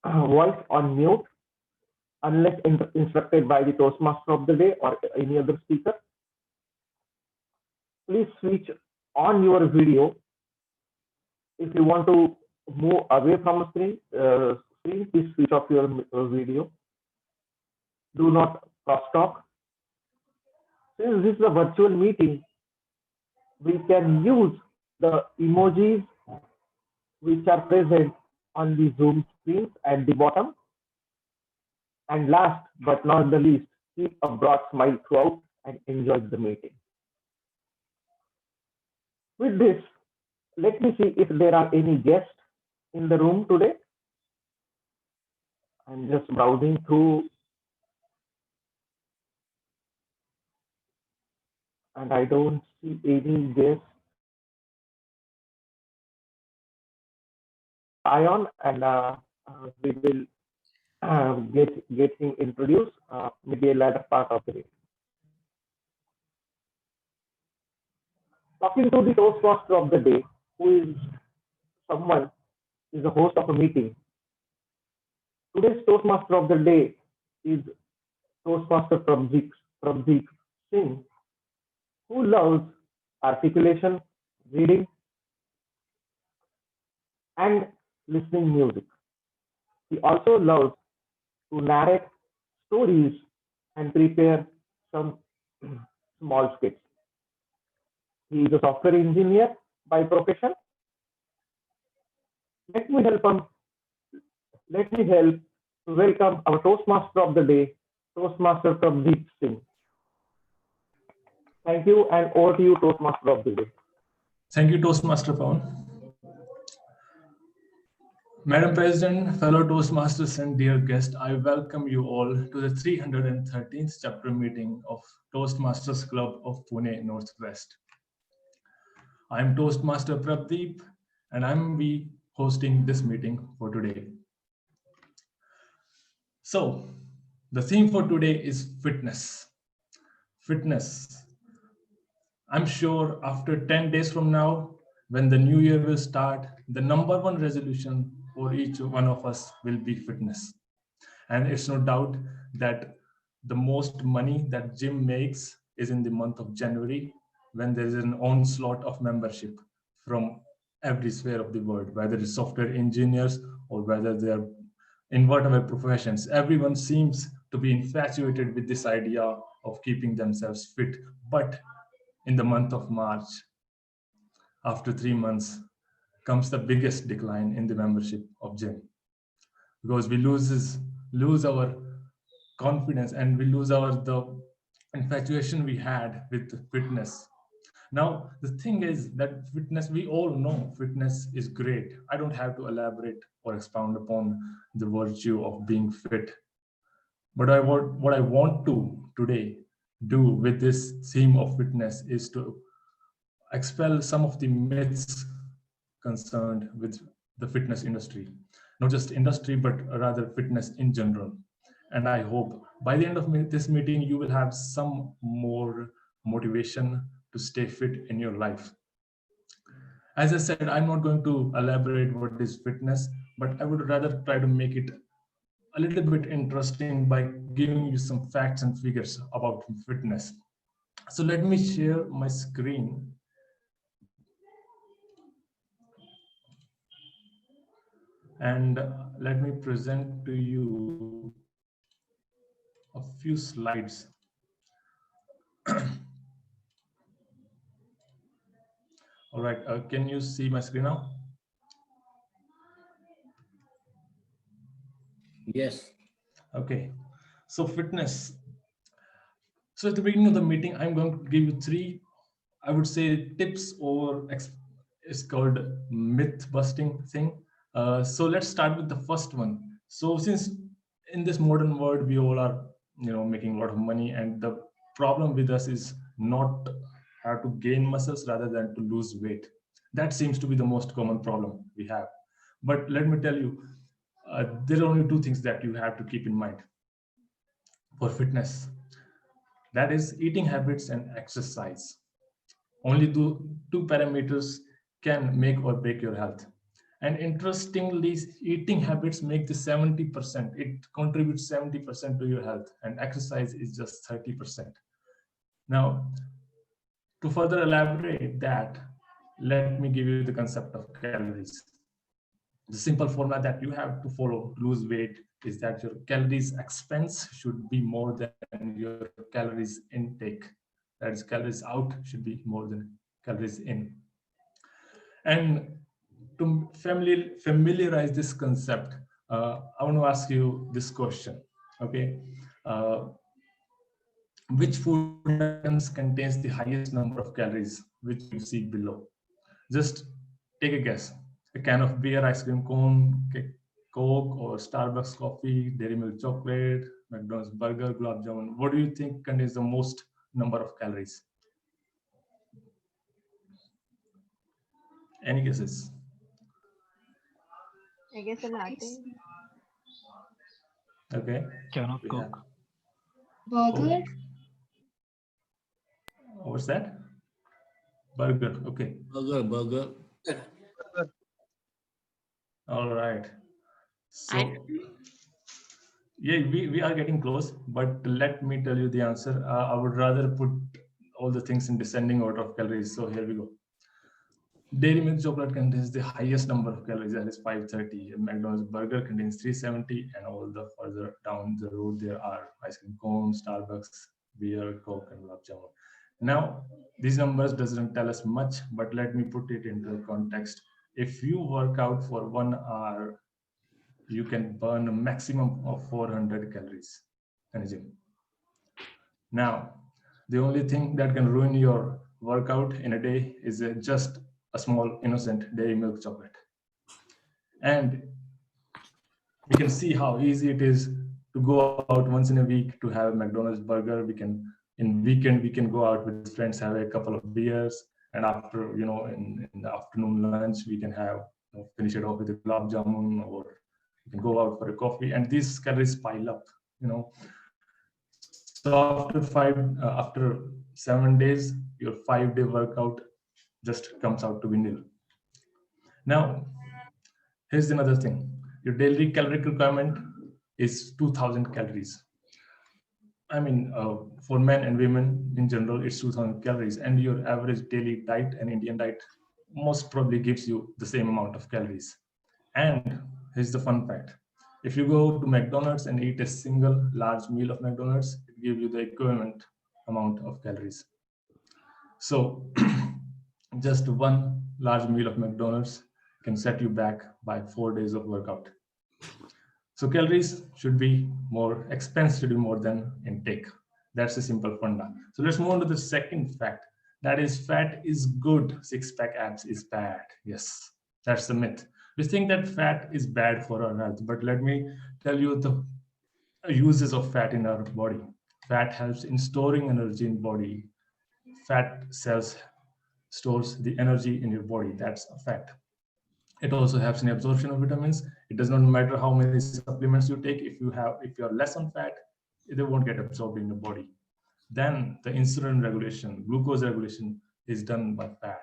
voice on mute unless instructed by the Toastmaster of the day or any other speaker. Please switch on your video. If you want to move away from a screen, please switch off your video. Do not crosstalk. Since this is a virtual meeting, we can use the emojis which are present on the Zoom screen at the bottom. And last but not the least, keep a broad smile throughout and enjoy the meeting. With this, let me see if there are any guests in the room today. I'm just browsing through and I don't see any guests. Ion, and we will get him introduced maybe a later part of the day. Talking to the Toastmaster of the day, who is someone is the host of a meeting. Today's Toastmaster of the day is Toastmaster Prabdeep Singh, who loves articulation, reading, and listening music. He also loves to narrate stories and prepare some small skits. He is a software engineer by profession. Let me help to welcome our Toastmaster of the day, Toastmaster Prabdeep Singh. Thank you, and over to you, Toastmaster of the day. Thank you, Toastmaster Pawan. Madam President, fellow Toastmasters and dear guests, I welcome you all to the 313th chapter meeting of Toastmasters Club of Pune Northwest. I am Toastmaster Prabdeep and I'm be hosting this meeting for today. So, the theme for today is fitness. Fitness. I'm sure after 10 days from now, when the new year will start, the number one resolution for each one of us will be fitness. And it's no doubt that the most money that gym makes is in the month of January, when there is an onslaught of membership from every sphere of the world, whether it's software engineers or whether they're in whatever professions. Everyone seems to be infatuated with this idea of keeping themselves fit. But in the month of March, after 3 months, comes the biggest decline in the membership of gym, because we lose our confidence and we lose the infatuation we had with fitness. Now, the thing is that fitness, we all know fitness is great. I don't have to elaborate or expound upon the virtue of being fit. But what I want to today do with this theme of fitness is to expel some of the myths concerned with the fitness industry. Not just industry, but rather fitness in general. And I hope by the end of this meeting, you will have some more motivation to stay fit in your life. As I said, I'm not going to elaborate what is fitness, but I would rather try to make it a little bit interesting by giving you some facts and figures about fitness. So let me share my screen. And let me present to you a few slides. All right, can you see my screen now? Yes. Okay, so fitness. So at the beginning of the meeting, I'm going to give you 3, I would say, tips or it's called myth busting thing. So let's start with the first one. So since in this modern world, we all are, making a lot of money, and the problem with us is not how to gain muscles rather than to lose weight. That seems to be the most common problem we have. But let me tell you, there are only 2 things that you have to keep in mind for fitness. That is eating habits and exercise. Only 2 parameters can make or break your health. And interestingly, eating habits make the 70%. It contributes 70% to your health, and exercise is just 30%. Now, to further elaborate that, let me give you the concept of calories. The simple formula that you have to follow to lose weight is that your calories expense should be more than your calories intake. That is, calories out should be more than calories in. And to familiarize this concept, I want to ask you this question. Okay, which food items contains the highest number of calories, which you see below? Just take a guess. A can of beer, ice cream cone, Coke, or Starbucks coffee, Dairy Milk chocolate, McDonald's burger, gulab jamun. What do you think contains the most number of calories? Any guesses? I guess a latte. Okay. Can of We Coke. have Burger. Coke. What's that? Burger. Okay. Burger. All right. So, I- yeah, we are getting close, but let me tell you the answer. I would rather put all the things in descending order of calories. So here we go. Dairy Milk chocolate contains the highest number of calories, that is 530. A McDonald's burger contains 370, and all the further down the road there are ice cream cone, Starbucks, beer, Coke, and gulab jamun. Now, these numbers doesn't tell us much, but let me put it into context. If you work out for 1 hour, you can burn a maximum of 400 calories in a gym. Now, the only thing that can ruin your workout in a day is just a small innocent Dairy Milk chocolate. And we can see how easy it is to go out once in a week to have a McDonald's burger. In weekend, we can go out with friends, have a couple of beers. And after, in the afternoon lunch, we can have, finish it off with a gulab jamun, or you can go out for a coffee, and these calories pile up, So after 7 days, your 5-day workout just comes out to be nil. Now, here's another thing. Your daily calorie requirement is 2000 calories. I mean, for men and women in general, it's 2000 calories, and your average daily diet, an Indian diet, most probably gives you the same amount of calories. And here's the fun fact. If you go to McDonald's and eat a single large meal of McDonald's, it gives you the equivalent amount of calories. So just one large meal of McDonald's can set you back by 4 days of workout. So calories should be more, expense should be more than intake. That's a simple funda. So let's move on to the second fact. That is, fat is good, six-pack abs is bad. Yes, that's the myth. We think that fat is bad for our health, but let me tell you the uses of fat in our body. Fat helps in storing energy in body. Fat cells stores the energy in your body. That's a fact. It also helps in absorption of vitamins. It does not matter how many supplements you take. If you're less on fat, they won't get absorbed in your body. Then the insulin regulation, glucose regulation is done by fat.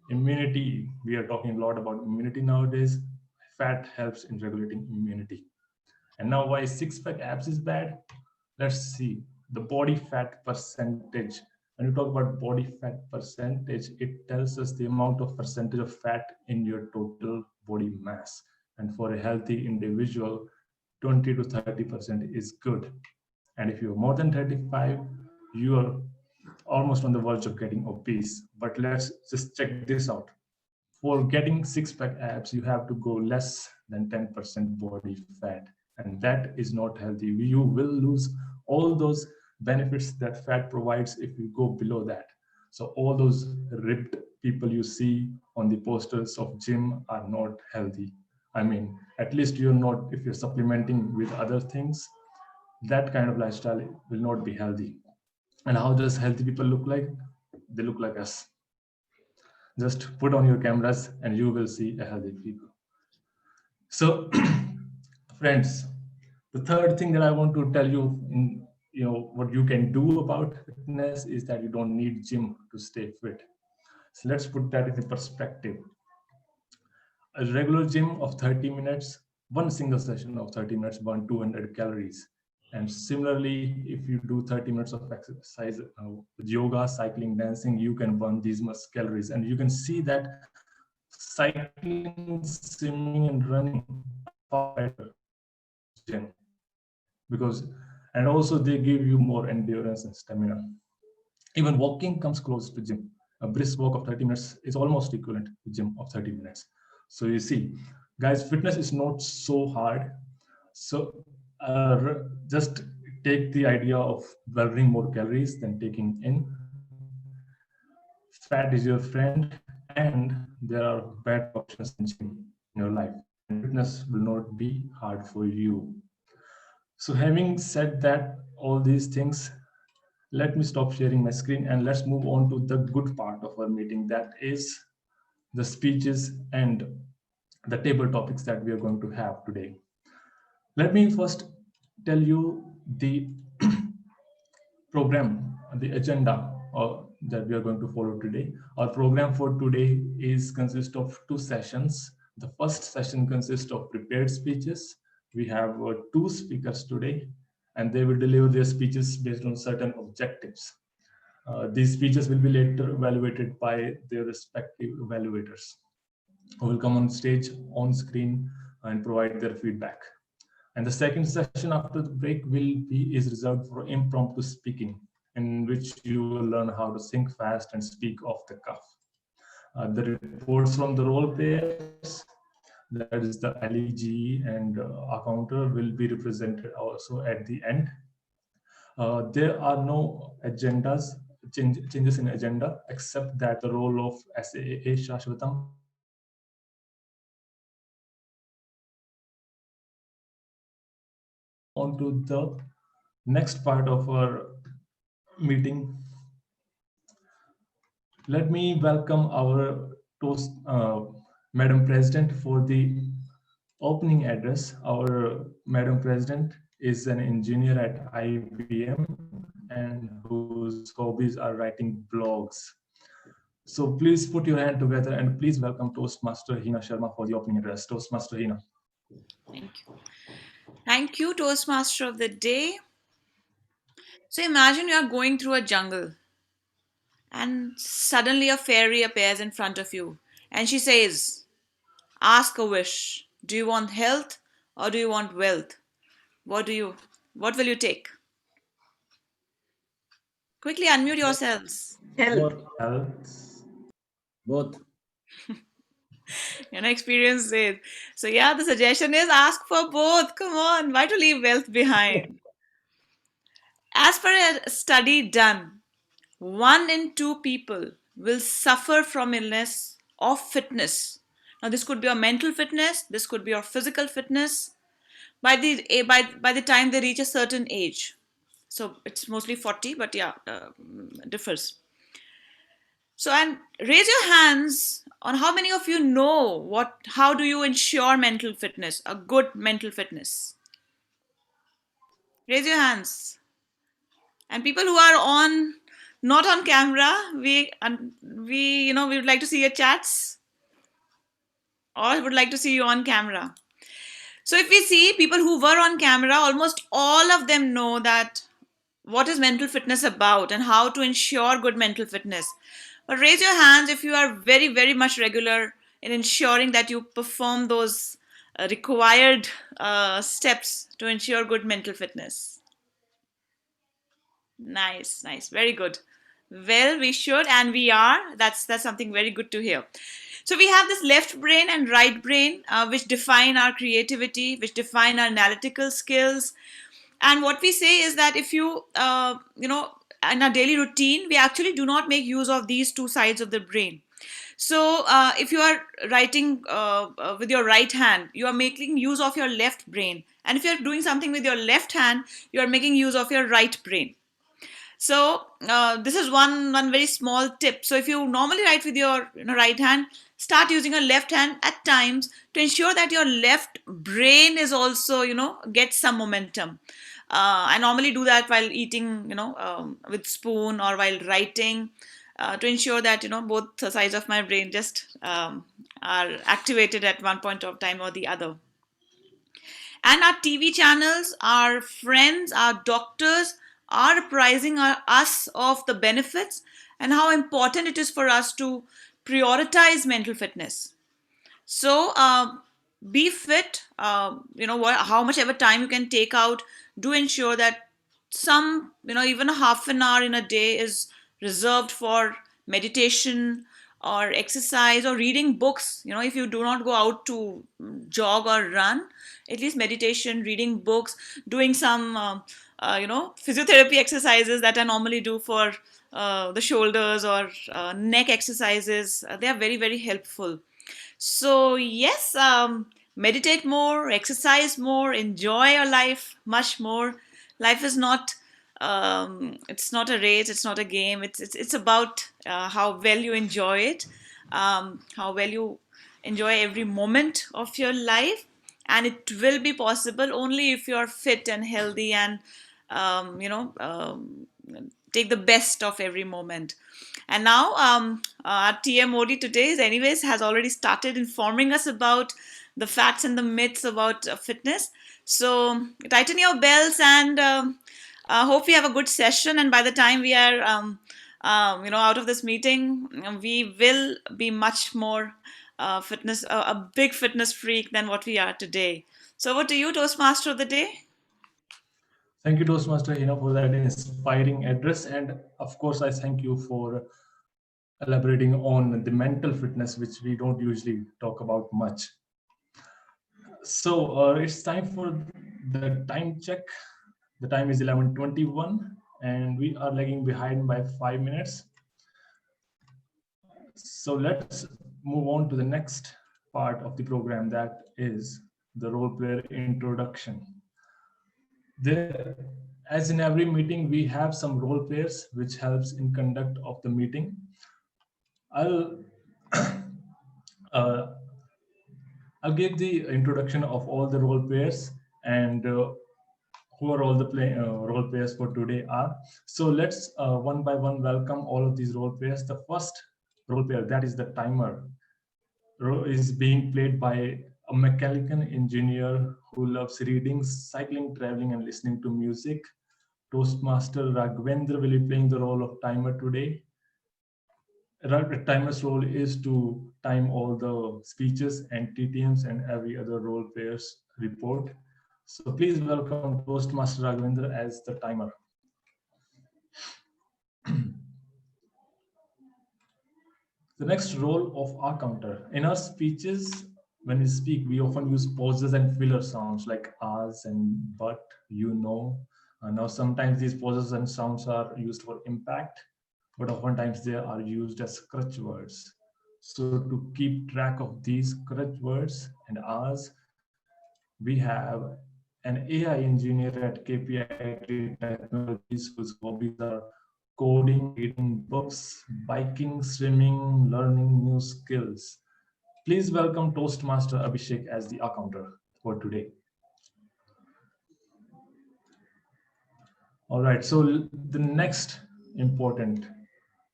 Immunity, we are talking a lot about immunity nowadays. Fat helps in regulating immunity. And now, why six-pack abs is bad? Let's see the body fat percentage. When you talk about body fat percentage, it tells us the amount of percentage of fat in your total body mass. And for a healthy individual, 20 to 30% is good. And if you're more than 35, you are almost on the verge of getting obese. But let's just check this out. For getting six-pack abs, you have to go less than 10% body fat. And that is not healthy. You will lose all those benefits that fat provides if you go below that. So all those ripped people you see on the posters of gym are not healthy. I mean, at least you're not, if you're supplementing with other things, that kind of lifestyle will not be healthy. And how does healthy people look like? They look like us. Just put on your cameras and you will see a healthy people. So friends, the third thing that I want to tell you in what you can do about fitness is that you don't need gym to stay fit. So let's put that in perspective. A regular gym of 30 minutes, one single session of 30 minutes burn 200 calories. And similarly, if you do 30 minutes of exercise with yoga, cycling, dancing, you can burn these much calories. And you can see that cycling, swimming, and running are far better gym, because, and also they give you more endurance and stamina. Even walking comes close to gym. A brisk walk of 30 minutes is almost equivalent to gym of 30 minutes. So you see, guys, fitness is not so hard. So just take the idea of burning more calories than taking in. Fat is your friend, and there are better options in gym in your life. And fitness will not be hard for you. So having said that, all these things, let me stop sharing my screen and let's move on to the good part of our meeting, that is the speeches and the table topics that we are going to have today. Let me first tell you the program, the agenda that we are going to follow today. Our program for today is consist of two sessions. The first session consists of prepared speeches. We have two speakers today, and they will deliver their speeches based on certain objectives. These speeches will be later evaluated by their respective evaluators, who will come on stage, on screen, and provide their feedback. And the second session after the break is reserved for impromptu speaking, in which you will learn how to think fast and speak off the cuff. The reports from the role players, that is the LEG and accounter, will be represented also at the end. There are no changes in agenda, except that the role of SAA Shashwatam on to the next part of our meeting. Let me welcome our toast, Madam President, for the opening address. Our Madam President is an engineer at IBM and whose hobbies are writing blogs. So please put your hand together and please welcome Toastmaster Hina Sharma for the opening address. Toastmaster Hina. Thank you. Thank you, Toastmaster of the day. So imagine you are going through a jungle and suddenly a fairy appears in front of you and she says, ask a wish. Do you want health or do you want wealth? What will you take? Quickly unmute yourselves. Health. Both. Experience it. So yeah, the suggestion is ask for both. Come on, why to leave wealth behind? As per a study done, 1 in 2 people will suffer from illness or fitness. Now, this could be your mental fitness, this could be your physical fitness by the time they reach a certain age. So it's mostly 40, but yeah, differs. So, and raise your hands on how many of you know how do you ensure mental fitness, a good mental fitness. Raise your hands. And people who are not on camera, we would like to see your chats, or would like to see you on camera. So if we see people who were on camera, almost all of them know that what is mental fitness about and how to ensure good mental fitness. But raise your hands if you are very, very much regular in ensuring that you perform those required steps to ensure good mental fitness. Nice, very good. Well, we should, and we are. That's something very good to hear. So we have this left brain and right brain, which define our creativity, which define our analytical skills. And what we say is that if you, in our daily routine, we actually do not make use of these two sides of the brain. So if you are writing with your right hand, you are making use of your left brain. And if you're doing something with your left hand, you are making use of your right brain. So this is one very small tip. So if you normally write with your right hand, start using your left hand at times to ensure that your left brain is also gets some momentum. I normally do that while eating with spoon or while writing to ensure that both sides of my brain just are activated at one point of time or the other. And our TV channels, our friends, our doctors are apprising us of the benefits and how important it is for us to prioritize mental fitness. So be fit. How much ever time you can take out, do ensure that some, even a half an hour in a day is reserved for meditation or exercise or reading books. If you do not go out to jog or run, at least meditation, reading books, doing some physiotherapy exercises that I normally do for the shoulders or neck exercises. They are very, very helpful. So yes, meditate more, exercise more, enjoy your life much more. Life is not it's not a race, it's not a game. It's about how well you enjoy it, how well you enjoy every moment of your life, and it will be possible only if you are fit and healthy and take the best of every moment. And now our TM Modi today has already started informing us about the facts and the myths about fitness. So tighten your belts and hope we have a good session. And by the time we are out of this meeting, we will be much more a big fitness freak than what we are today. So over to you, Toastmaster of the day. Thank you, Toastmaster Hina, for that inspiring address. And of course, I thank you for elaborating on the mental fitness, which we don't usually talk about much. So it's time for the time check. The time is 11:21 and we are lagging behind by 5 minutes. So let's move on to the next part of the program, that is the role player introduction. As in every meeting, we have some role players which helps in conduct of the meeting. I'll give the introduction of all the role players and who are all the role players for today are. So let's one by one welcome all of these role players. The first role player, that is the timer, is being played by a mechanical engineer who loves reading, cycling, traveling, and listening to music. Toastmaster Raghavendra will be playing the role of timer today. Timer's role is to time all the speeches and TTMs and every other role player's report. So please welcome Toastmaster Raghavendra as the timer. The next role of our counter. In our speeches, when we speak, we often use pauses and filler sounds like ahs and but, Now sometimes these pauses and sounds are used for impact, but oftentimes they are used as crutch words. So to keep track of these crutch words and ahs, we have an AI engineer at KPIT Technologies whose hobbies are coding, reading books, biking, swimming, learning new skills. Please welcome Toastmaster Abhishek as the accounter for today. All right, so the next important,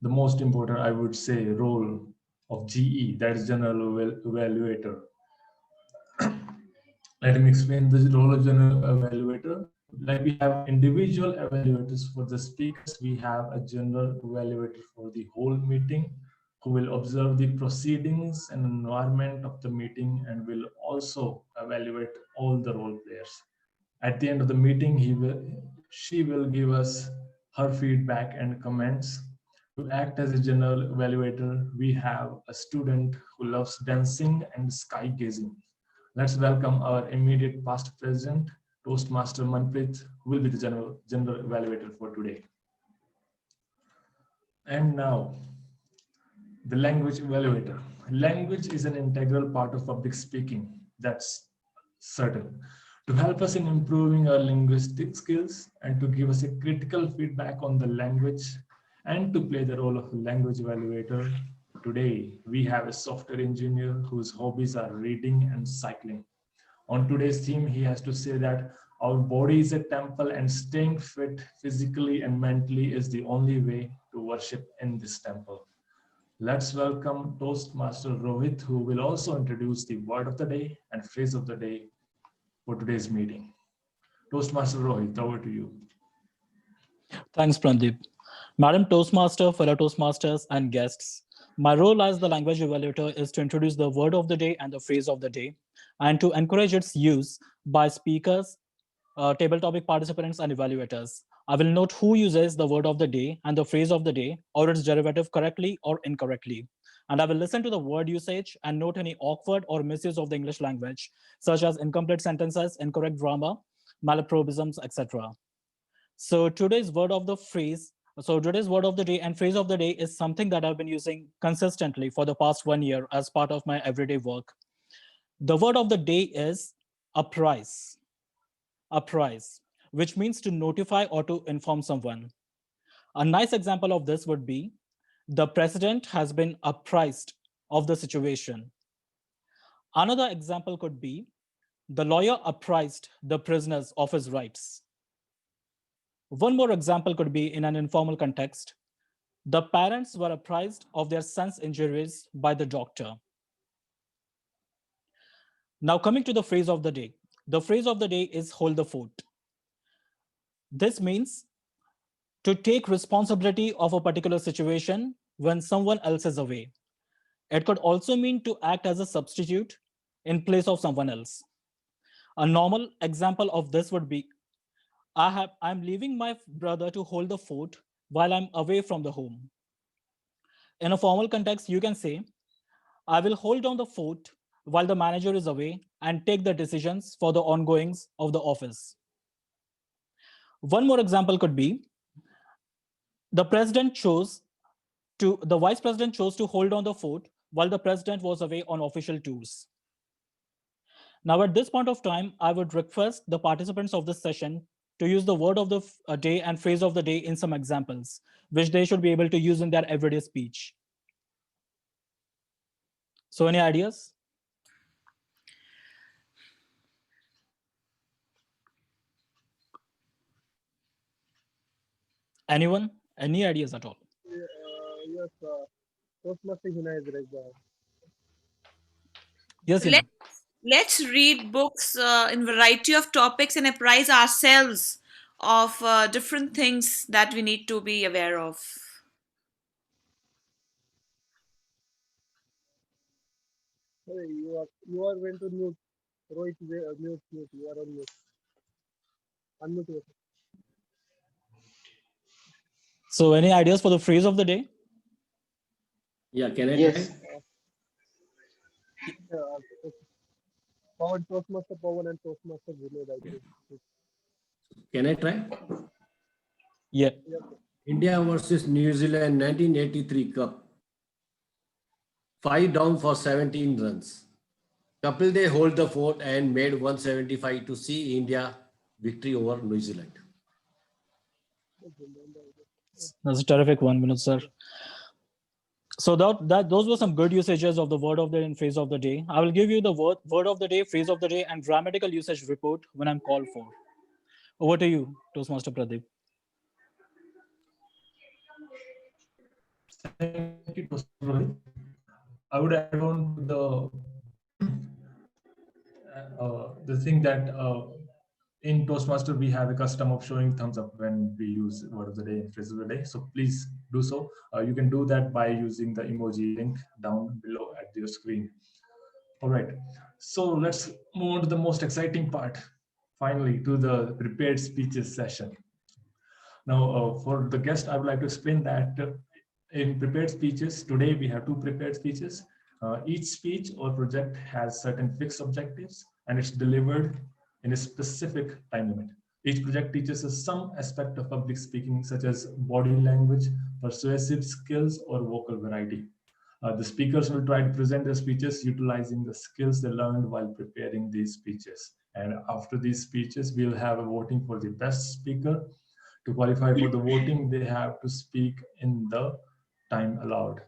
the most important, I would say, role of GE, that is General Evaluator. Let me explain the role of General Evaluator. Like we have individual evaluators for the speakers, we have a general evaluator for the whole meeting who will observe the proceedings and environment of the meeting and will also evaluate all the role players. At the end of the meeting, she will give us her feedback and comments. To act as a general evaluator, we have a student who loves dancing and sky gazing. Let's welcome our immediate past president, Toastmaster Manpreet, who will be the general evaluator for today. And now, the language evaluator. Language is an integral part of public speaking, that's certain. To help us in improving our linguistic skills and to give us a critical feedback on the language and to play the role of a language evaluator, today we have a software engineer whose hobbies are reading and cycling. On today's theme, he has to say that our body is a temple and staying fit physically and mentally is the only way to worship in this temple. Let's welcome Toastmaster Rohit, who will also introduce the word of the day and phrase of the day for today's meeting. Toastmaster Rohit, over to you. Thanks, Prandeep. Madam Toastmaster, fellow Toastmasters, and guests, my role as the language evaluator is to introduce the word of the day and the phrase of the day, and to encourage its use by speakers, table topic participants, and evaluators. I will note who uses the word of the day and the phrase of the day or its derivative correctly or incorrectly. And I will listen to the word usage and note any awkward or misuse of the English language, such as incomplete sentences, incorrect grammar, malapropisms, etc. So today's word of the day and phrase of the day is something that I've been using consistently for the past 1 year as part of my everyday work. The word of the day is apprise, which means to notify or to inform someone. A nice example of this would be, the president has been apprised of the situation. Another example could be, the lawyer apprised the prisoners of his rights. One more example could be in an informal context. The parents were apprised of their son's injuries by the doctor. Now coming to the phrase of the day. The phrase of the day is hold the fort. This means to take responsibility of a particular situation when someone else is away. It could also mean to act as a substitute in place of someone else. A normal example of this would be, I'm leaving my brother to hold the fort while I'm away from the home. In a formal context, you can say, I will hold down the fort while the manager is away and take the decisions for the ongoings of the office. One more example could be, the vice president chose to hold down the fort while the president was away on official tours. Now at this point of time, I would request the participants of this session to use the word of the day and phrase of the day in some examples, which they should be able to use in their everyday speech. So any ideas? Anyone? Any ideas at all? Yes, Toastmaster Hina is right there. Yes, Hina. Let's read books in variety of topics and apprise ourselves of different things that we need to be aware of. Hey, you are going to mute. Rohit, mute. You are on mute. Unmute yourself. So any ideas for the phrase of the day? Yeah, can I Yes. try? Pawan, Toastmaster Pawan and Toastmaster Vinod, I think. Can I try? Yeah. India versus New Zealand 1983 Cup. 5 down for 17 runs. Kapil Dev hold the fort and made 175 to see India victory over New Zealand. That's a terrific 1 minute, sir. So those were some good usages of the word of the day and phrase of the day. I will give you the word of the day, phrase of the day, and grammatical usage report when I'm called for. Over to you, Toastmaster Pradeep. Thank you, Toastmaster Rohit. I would add on to the thing that in Toastmaster we have a custom of showing thumbs up when we use word of the day and phrase of the day. So please do so. You can do that by using the emoji link down below at your screen. All right. So let's move on to the most exciting part. Finally, to the prepared speeches session. Now, for the guest, I would like to explain that in prepared speeches, today we have 2 prepared speeches. Each speech or project has certain fixed objectives and it's delivered in a specific time limit. Each project teaches us some aspect of public speaking, such as body language, persuasive skills, or vocal variety. The speakers will try to present their speeches utilizing the skills they learned while preparing these speeches. And after these speeches, we'll have a voting for the best speaker. To qualify for the voting, they have to speak in the time allowed.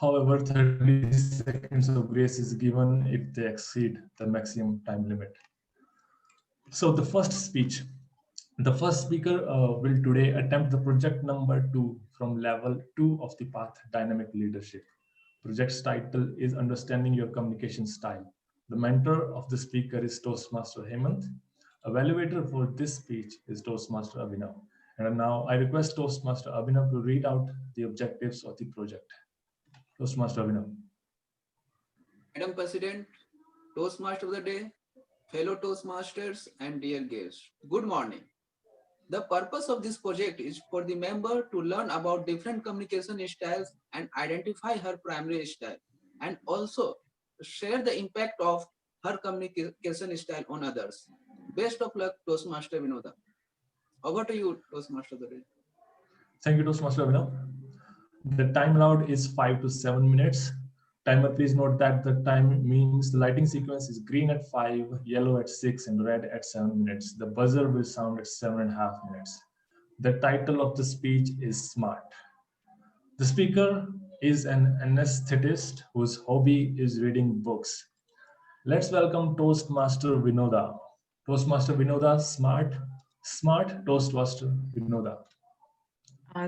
However, 30 seconds of grace is given if they exceed the maximum time limit. So the first speech. The first speaker will today attempt the project number 2 from level 2 of the path Dynamic Leadership. Project's title is Understanding Your Communication Style. The mentor of the speaker is Toastmaster Hemant. Evaluator for this speech is Toastmaster Abhinav. And now I request Toastmaster Abhinav to read out the objectives of the project. Toastmaster Abhinav. Madam President, Toastmaster of the Day, fellow Toastmasters and dear guests, good morning. The purpose of this project is for the member to learn about different communication styles and identify her primary style, and also share the impact of her communication style on others. Best of luck, Toastmaster Vinoda. Over to you, Toastmaster of the Day. Thank you, Toastmaster Abhinav. The time allowed is 5 to 7 minutes. Timer, please note that the time means the lighting sequence is green at 5, yellow at 6, and red at 7 minutes. The buzzer will sound at 7.5 minutes. The title of the speech is Smart. The speaker is an anesthetist whose hobby is reading books. Let's welcome Toastmaster Vinoda. Toastmaster Vinoda, smart, Toastmaster Vinoda.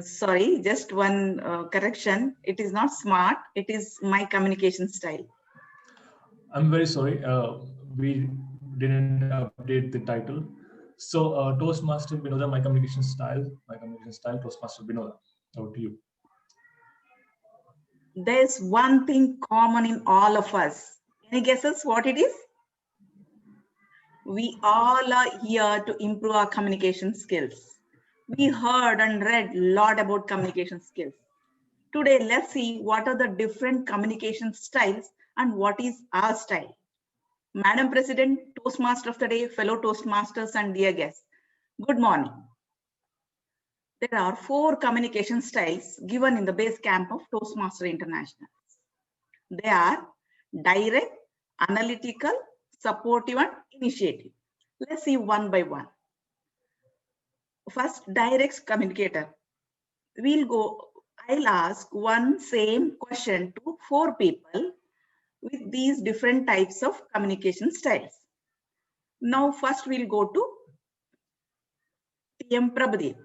Sorry, just one correction. It is not smart. It is my communication style. I'm very sorry. We didn't update the title. So Toastmaster Vinoda, my communication style, Toastmaster Vinoda. Over to you. There's one thing common in all of us. Any guesses what it is? We all are here to improve our communication skills. We heard and read a lot about communication skills. Today, let's see what are the different communication styles and what is our style. Madam President, Toastmaster of the Day, fellow Toastmasters and dear guests, good morning. There are 4 communication styles given in the base camp of Toastmaster International. They are direct, analytical, supportive, and initiative. Let's see one by one. First, direct communicator. I'll ask one same question to 4 people with these different types of communication styles. Now, first we'll go to TM Prabhadeep.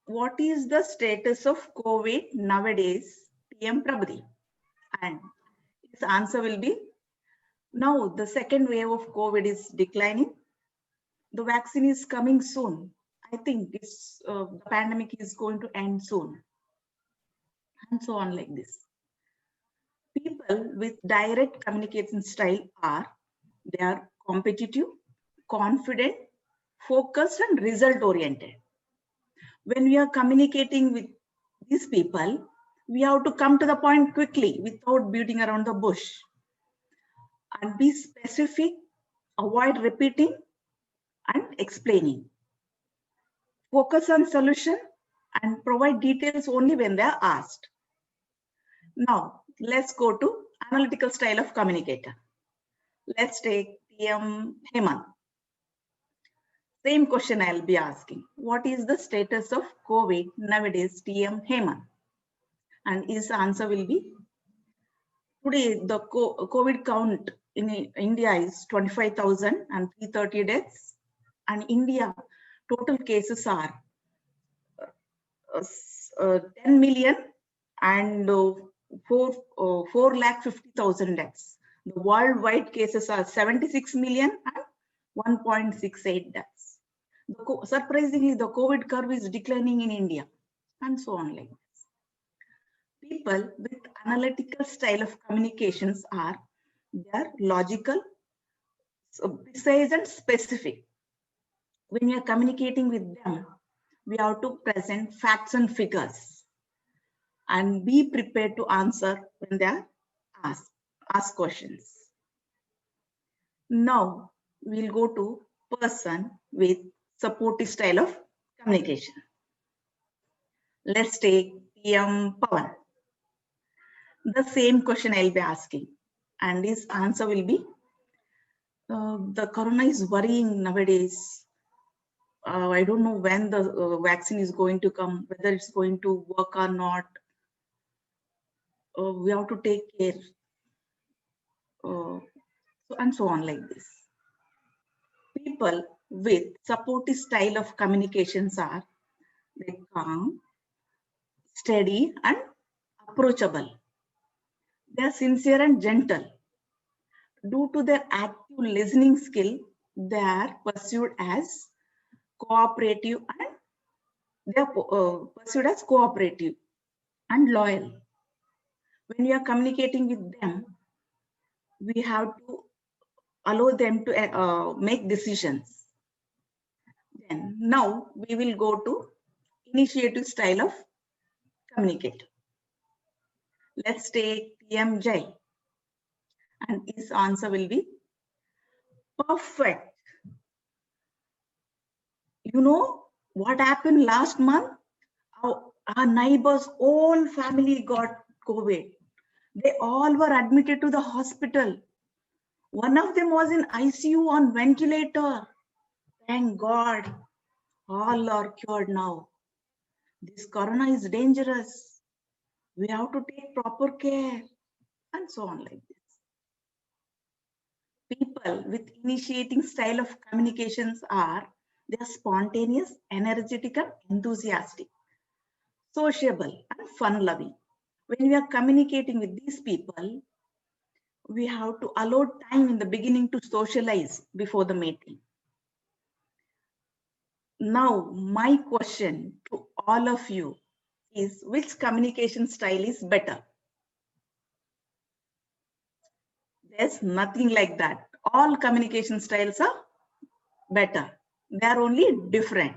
What is the status of COVID nowadays, TM Prabhadeep? And his answer will be, now the second wave of COVID is declining. The vaccine is coming soon. I think the pandemic is going to end soon. And so on like this. People with direct communication style they are competitive, confident, focused, and result oriented. When we are communicating with these people, we have to come to the point quickly without beating around the bush. And be specific, avoid repeating and explaining. Focus on solution and provide details only when they are asked. Now, let's go to analytical style of communicator. Let's take TM Hemant. Same question I'll be asking. What is the status of COVID nowadays, TM Hemant? And his answer will be, today the COVID count in India is 25,330 deaths. And India total cases are 10 million and 450,000 deaths. The worldwide cases are 76 million and 1.68 deaths. Surprisingly, the COVID curve is declining in India, and so on like this. People with analytical style of communications they are logical, precise, and specific. When we are communicating with them, we have to present facts and figures and be prepared to answer when they are asked questions. Now, we'll go to person with supportive style of communication. Let's take PM Pawan. The same question I'll be asking, and his answer will be, the corona is worrying nowadays. I don't know when the vaccine is going to come, whether it's going to work or not. We have to take care. And so on like this. People with supportive style of communications are they calm, steady, and approachable. They are sincere and gentle. Due to their active listening skill, they are pursued as cooperative and they are pursued as cooperative and loyal. When we are communicating with them, we have to allow them to make decisions. Then now we will go to initiative style of communicator. Let's take TM Jai, and his answer will be perfect. You know what happened last month? Our neighbors' whole family got COVID. They all were admitted to the hospital. One of them was in ICU on ventilator. Thank God, all are cured now. This corona is dangerous. We have to take proper care, and so on like this. People with initiating style of communications are they are spontaneous, energetic, and enthusiastic, sociable, and fun-loving. When we are communicating with these people, we have to allow time in the beginning to socialize before the meeting. Now, my question to all of you is, which communication style is better? There's nothing like that. All communication styles are better. They are only different.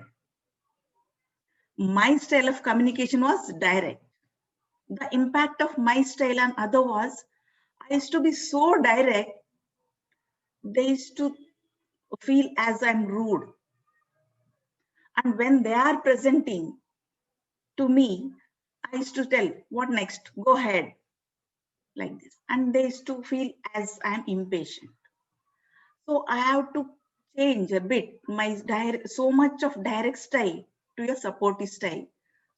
My style of communication was direct. The impact of my style on other was, I used to be so direct, they used to feel as I'm rude. And when they are presenting to me, I used to tell, what next? Go ahead, like this. And they used to feel as I'm impatient. So I have to change a bit my so much of direct style to a supportive style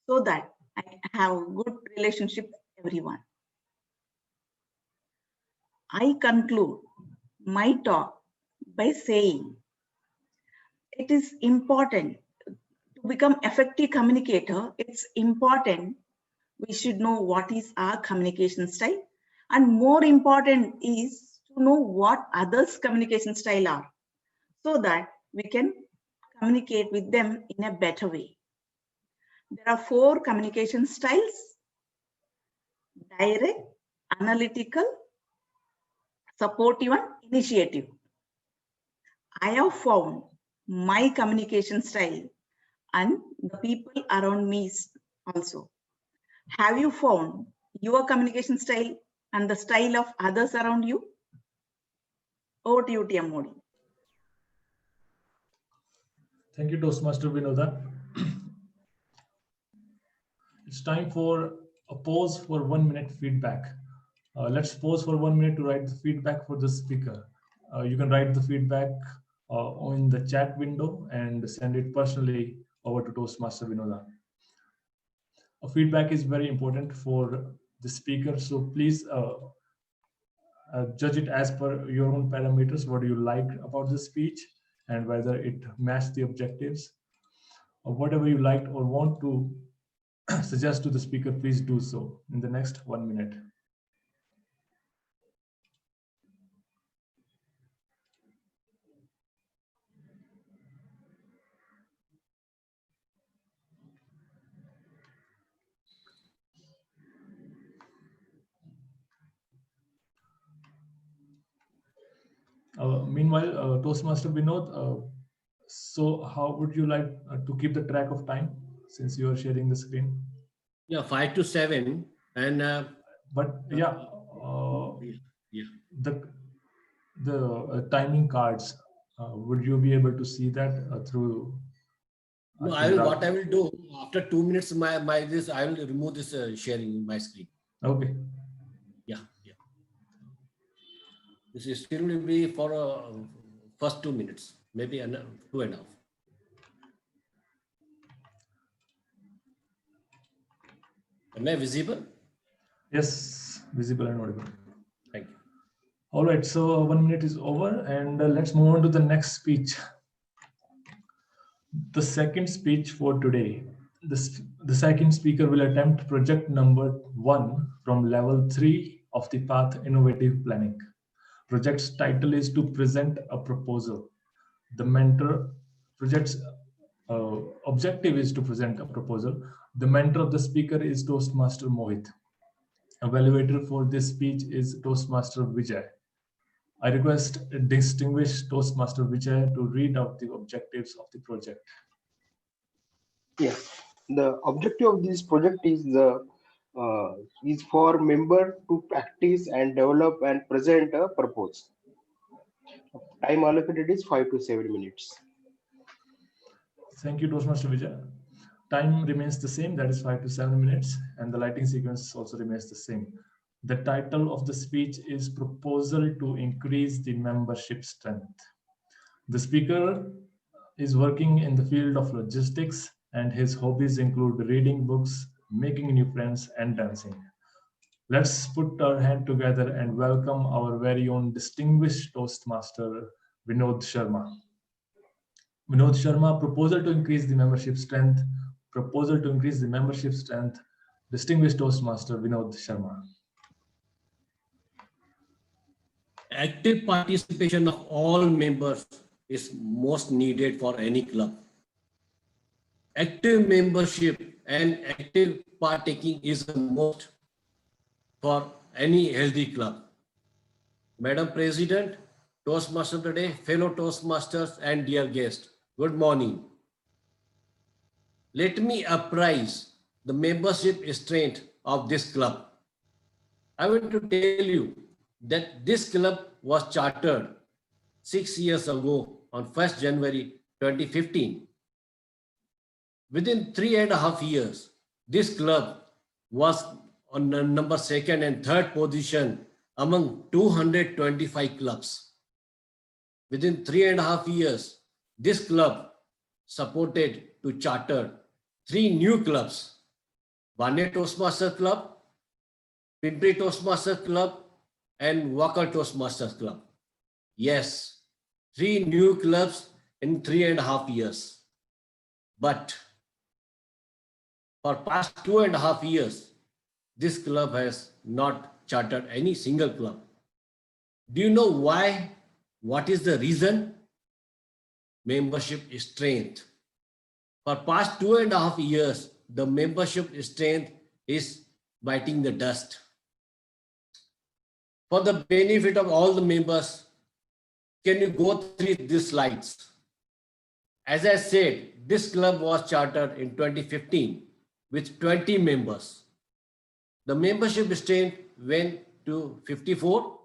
so that I have good relationship with everyone. I conclude my talk by saying it is important to become effective communicator. It's important we should know what is our communication style, and more important is to know what others' communication style are, so that we can communicate with them in a better way. There are 4 communication styles: direct, analytical, supportive, and initiative. I have found my communication style and the people around me also. Have you found your communication style and the style of others around you? Over to you, TM Modi. Thank you, Toastmaster Vinoda. It's time for a pause for 1 minute feedback. Let's pause for 1 minute to write the feedback for the speaker. You can write the feedback in the chat window and send it personally over to Toastmaster Vinoda. Feedback is very important for the speaker, so please judge it as per your own parameters. What do you like about the speech and whether it matched the objectives, or whatever you liked or want to suggest to the speaker, please do so in the next 1 minute. Meanwhile, Toastmaster Vinod, so how would you like to keep the track of time since you are sharing the screen? Yeah, 5 to 7. And but yeah, the timing cards, would you be able to see that through? No, what I will do after 2 minutes, I will remove this sharing my screen. Okay. Yeah. This is still will be for first 2 minutes, maybe 2.5. Am I visible? Yes, visible and audible. Thank you. All right, so 1 minute is over, and let's move on to the next speech. The second speech for today, the second speaker will attempt project number 1 from level 3 of the Path Innovative Planning. Project's title is to present a proposal. The mentor project's objective is to present a proposal. The mentor of the speaker is Toastmaster Mohit. Evaluator for this speech is Toastmaster Vijay. I request distinguished Toastmaster Vijay to read out the objectives of the project. Yes, the objective of this project is for member to practice and develop and present a proposal. Time allocated is 5 to 7 minutes. Thank you, Toastmaster Vijay. Time remains the same, that is 5 to 7 minutes, and the lighting sequence also remains the same. The title of the speech is Proposal to Increase the Membership Strength. The speaker is working in the field of logistics, and his hobbies include reading books, making new friends, and dancing. Let's put our hand together and welcome our very own distinguished Toastmaster, Vinod Sharma. Vinod Sharma, proposal to increase the membership strength. Proposal to increase the membership strength. Distinguished Toastmaster, Vinod Sharma. Active participation of all members is most needed for any club. Active membership and active partaking is the most for any healthy club. Madam President, Toastmaster of the day, fellow Toastmasters and dear guests, good morning. Let me apprise the membership strength of this club. I want to tell you that this club was chartered 6 years ago on 1st January 2015. Within 3.5 years, this club was on number 2nd and 3rd position among 225 clubs. Within 3.5 years, this club supported to charter 3 new clubs: Bane Toastmaster Club, Pimpri Toastmaster Club, and Wakal Toastmasters Club. Yes, 3 new clubs in 3.5 years. But for past 2.5 years, this club has not chartered any single club. Do you know why? What is the reason? Membership strength. For past 2.5 years, the membership strength is biting the dust. For the benefit of all the members, can you go through these slides? As I said, this club was chartered in 2015 with 20 members. The membership strength went to 54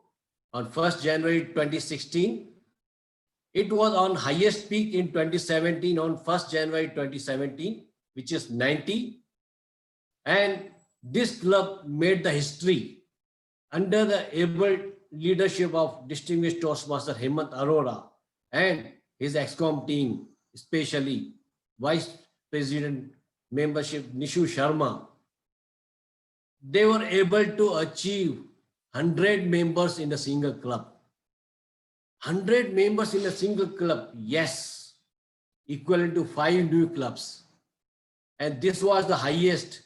on 1st January 2016. It was on highest peak in 2017 on 1st January 2017, which is 90. And this club made the history under the able leadership of distinguished Toastmaster Hemant Arora and his ExCom team, especially Vice President membership Nishu Sharma. They were able to achieve 100 members in a single club. 100 members in a single club, yes, equivalent to 5 new clubs. And this was the highest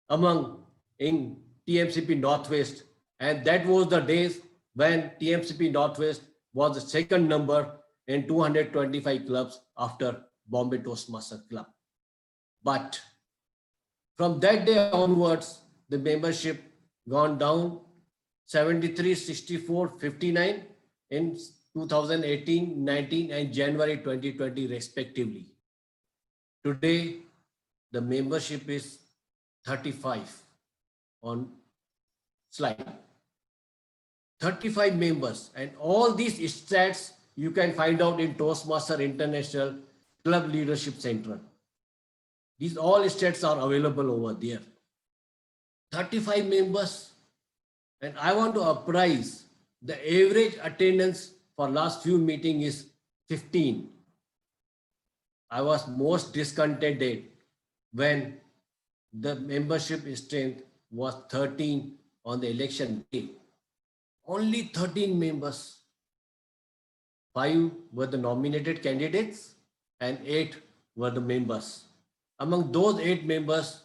among in TMCP Northwest. And that was the days when TMCP Northwest was the second number in 225 clubs after Bombay Toastmaster Club. But from that day onwards, the membership gone down 73, 64, 59 in 2018, 19 and January 2020 respectively. Today, the membership is 35 on slide. 35 members, and all these stats you can find out in Toastmaster International Club Leadership Center. These all stats are available over there. 35 members, and I want to apprise the average attendance for last few meetings is 15. I was most discontented when the membership strength was 13 on the election day. Only 13 members. 5 were the nominated candidates and 8 were the members. Among those 8 members,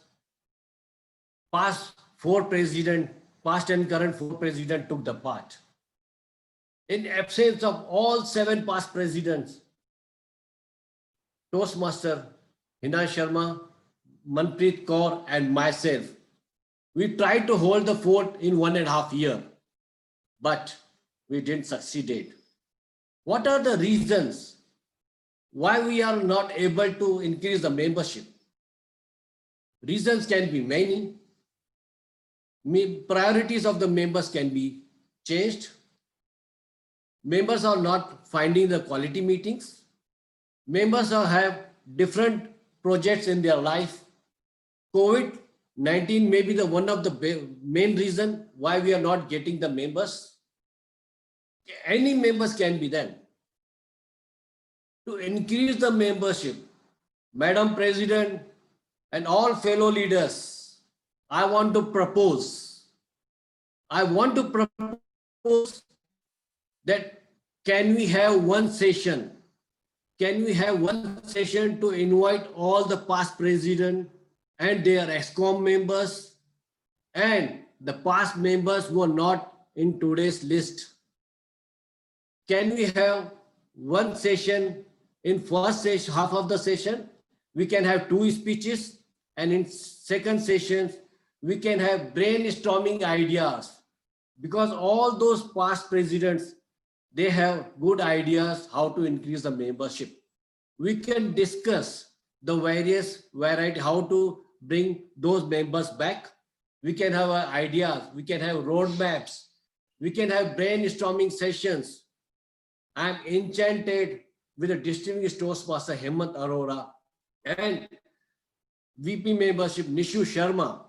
past and current 4 presidents took the part. In absence of all 7 past presidents, Toastmaster Hina Sharma, Manpreet Kaur, and myself, we tried to hold the fort in 1.5 years, but we didn't succeed. What are the reasons why we are not able to increase the membership? Reasons can be many. Priorities of the members can be changed. Members are not finding the quality meetings. Members have different projects in their life. COVID-19 may be the one of the main reason why we are not getting the members. Any members can be then. To increase the membership, Madam President and all fellow leaders, I want to propose that can we have one session? Can we have one session to invite all the past president and their ExCom members and the past members who are not in today's list? Can we have one session? In first session, half of the session, we can have 2 speeches, and in second sessions, we can have brainstorming ideas, because all those past presidents, they have good ideas how to increase the membership. We can discuss the various variety, how to bring those members back. We can have ideas, we can have roadmaps, we can have brainstorming sessions. I'm enchanted with the distinguished Toastmaster Hemant Arora and VP membership Nishu Sharma.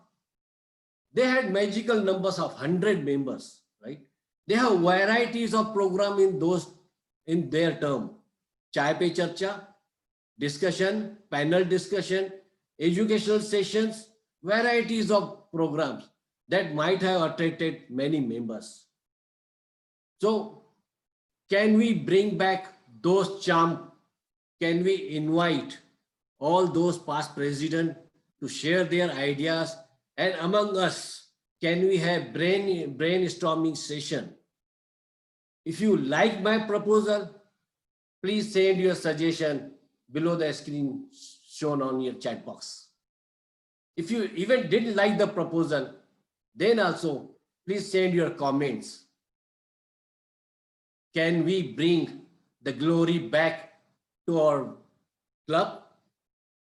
They had magical numbers of 100 members, right? They have varieties of program in their term. Chai Pe Charcha, discussion, panel discussion, educational sessions, varieties of programs that might have attracted many members. So can we bring back those charm? Can we invite all those past presidents to share their ideas? And among us, can we have brainstorming session? If you like my proposal, please send your suggestion below the screen shown on your chat box. If you even didn't like the proposal, then also please send your comments. Can we bring the glory back to our club?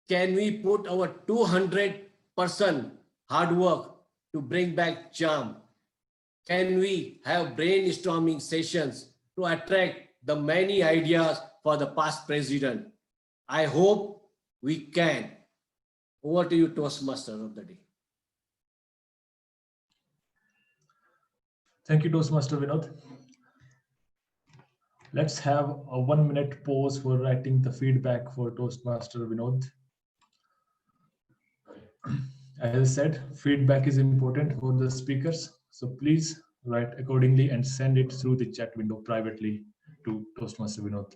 Can we put our 200% hard work to bring back charm? Can we have brainstorming sessions to attract the many ideas for the past president? I hope we can. Over to you, Toastmaster of the day. Thank you, Toastmaster Vinod. Let's have a 1-minute pause for writing the feedback for Toastmaster Vinod. As I said, feedback is important for the speakers. So please write accordingly and send it through the chat window privately to Toastmaster Vinod.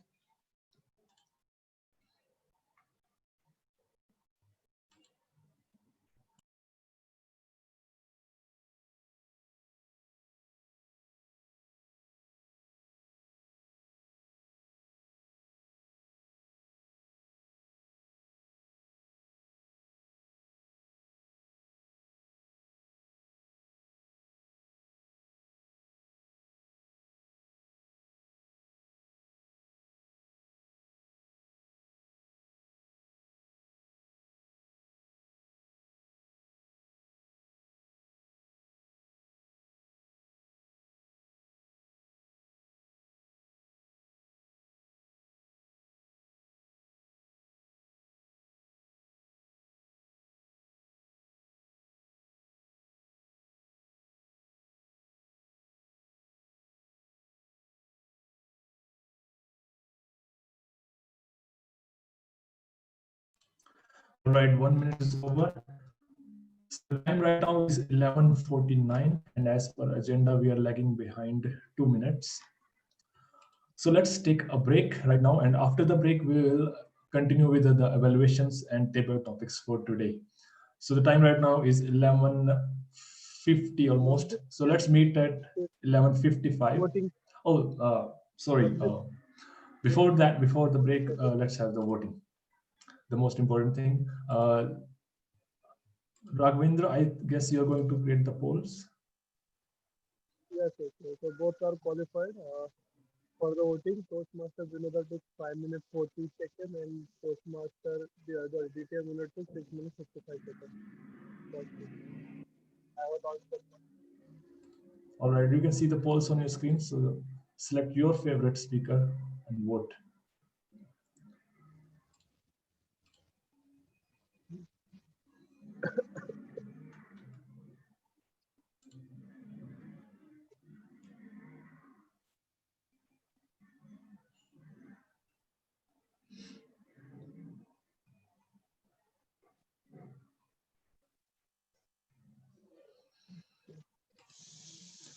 All right, 1 minute is over. The time right now is 11:49, and as per agenda, we are lagging behind 2 minutes. So let's take a break right now, and after the break, we will continue with the evaluations and table topics for today. So the time right now is 11:50 almost. So let's meet at 11:55. Voting. Oh, sorry. Before that, before the break, let's have the voting. The most important thing. Raghavendra, I guess you're going to create the polls. Yes, yes, yes. So both are qualified for the voting. Toastmaster Vinodha took 5 minutes 40 seconds and Toastmaster the other DTM winner took 6 minutes 55 seconds. I was also All right, you can see the polls on your screen. So select your favorite speaker and vote.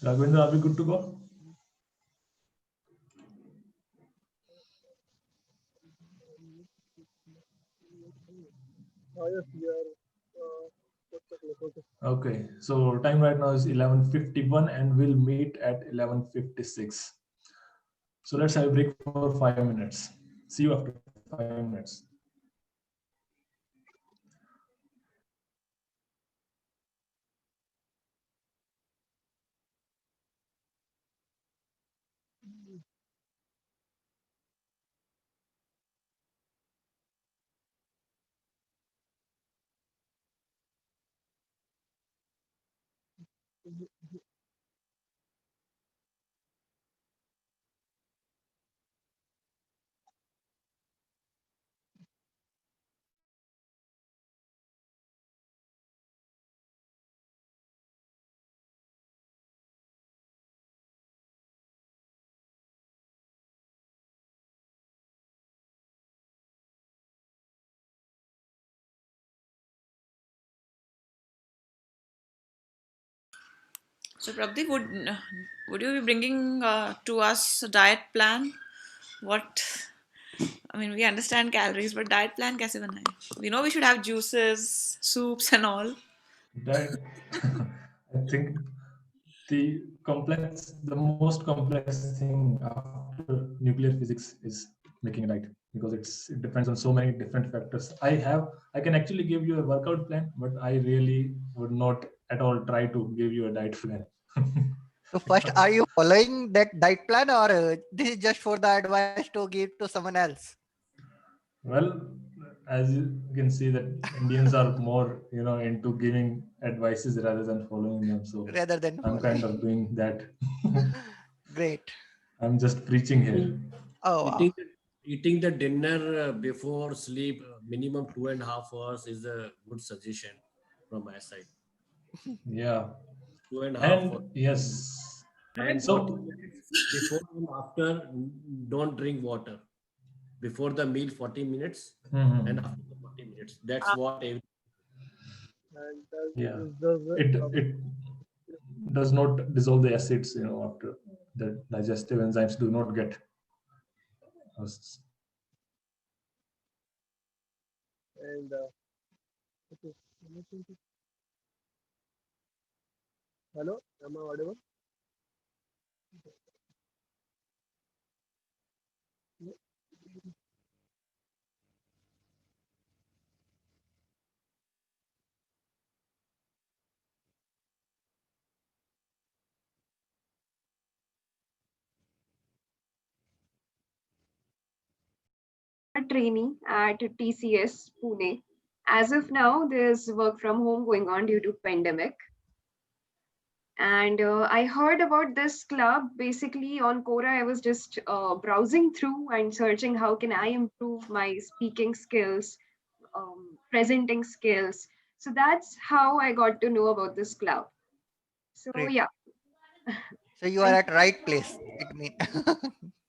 Raghavendra, are we good to go? yes, we are okay. Okay, so time right now is 11:51 and we'll meet at 11:56. So let's have a break for 5 minutes. See you after 5 minutes. So Prabdeep, would you be bringing to us a diet plan? What, I mean, we understand calories, but diet plan kaise banaye? We know we should have juices, soups, and all. That I think the most complex thing after nuclear physics is making a diet, because it depends on so many different factors. I can actually give you a workout plan, but I really would not at all try to give you a diet plan. So first, are you following that diet plan, or this is just for the advice to give to someone else? Well, as you can see that Indians are more, into giving advices rather than following them. So Rather than I'm kind following. of doing that. Great. I'm just preaching here. Oh, wow. Eating the dinner before sleep, minimum 2.5 hours is a good suggestion from my side. Yeah. 2.5 And hours. yes. And So 40 minutes before and after, don't drink water. Before the meal, 40 minutes, and after the 40 minutes. That's what. And yeah, does it does not dissolve the acids, after the digestive enzymes do not get. And okay. Hello, am I audible? Trainee at TCS Pune. As of now, there's work from home going on due to pandemic. And I heard about this club. Basically, on Quora, I was just browsing through and searching how can I improve my speaking skills, presenting skills. So that's how I got to know about this club. So Great. yeah. So you are at right place. It means.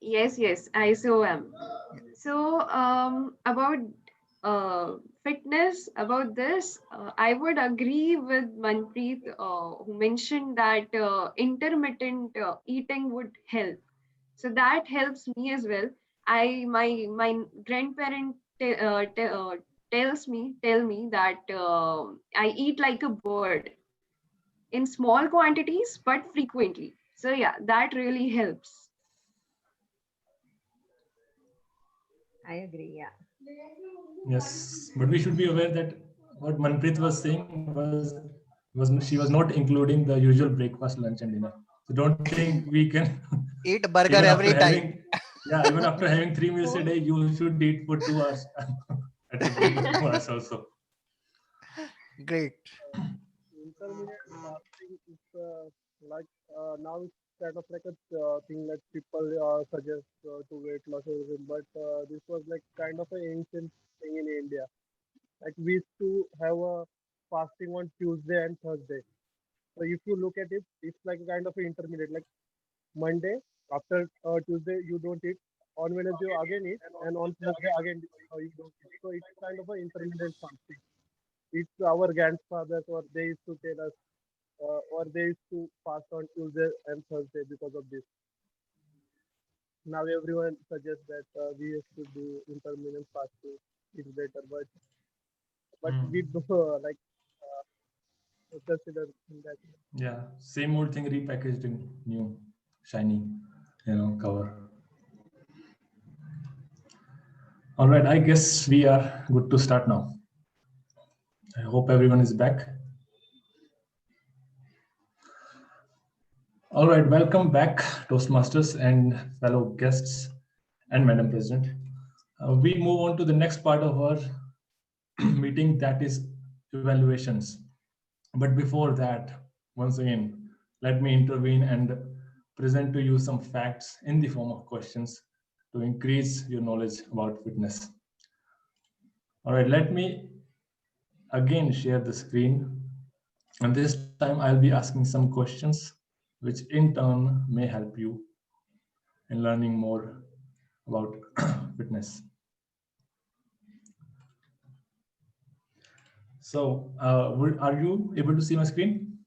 Yes, I so am. So about fitness, about this, I would agree with Manpreet, who mentioned that intermittent eating would help. So that helps me as well. My grandparent tell me that I eat like a bird in small quantities but frequently. So yeah, that really helps. I agree. Yeah. Yes, but we should be aware that what Manpreet was saying was she was not including the usual breakfast, lunch, and dinner. So don't think we can Eat burger even after every time. having even after having 3 meals a day, you should eat for 2 hours at a break of 2 hours also. Great. Intermittent fasting is now it's kind of like a thing that people suggest to weight loss or everything, but this was like kind of an ancient thing in India. Like we used to have a fasting on Tuesday and Thursday. So if you look at it, it's like a kind of an intermediate. Like Monday after Tuesday you don't eat, on Wednesday you again eat, and on Thursday again you don't eat. So it's kind of an intermittent fasting. It's our grandfathers or they used to tell us or they used to fast on Tuesday and Thursday because of this. Now everyone suggests that we used to do intermittent fasting. It's better, but we do consider that. Yeah, same old thing repackaged in new, shiny, cover. All right, I guess we are good to start now. I hope everyone is back. All right, welcome back, Toastmasters and fellow guests and Madam President. We move on to the next part of our meeting, that is evaluations. But before that, once again, let me intervene and present to you some facts in the form of questions to increase your knowledge about fitness. All right, let me again share the screen. And this time I'll be asking some questions which in turn may help you in learning more about fitness. So, are you able to see my screen?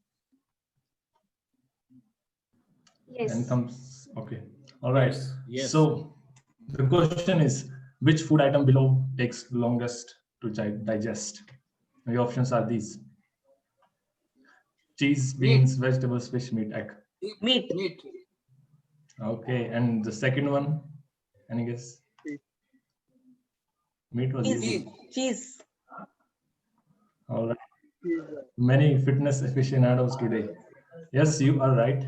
Yes. And thumbs, okay. All right. Yes. So the question is, which food item below takes longest to digest? The options are these: cheese, beans, vegetables, fish, meat, egg. Meat. Okay, and the second one, any guess? Meat was easy. Cheese. All right. Many fitness aficionados today. Yes, you are right.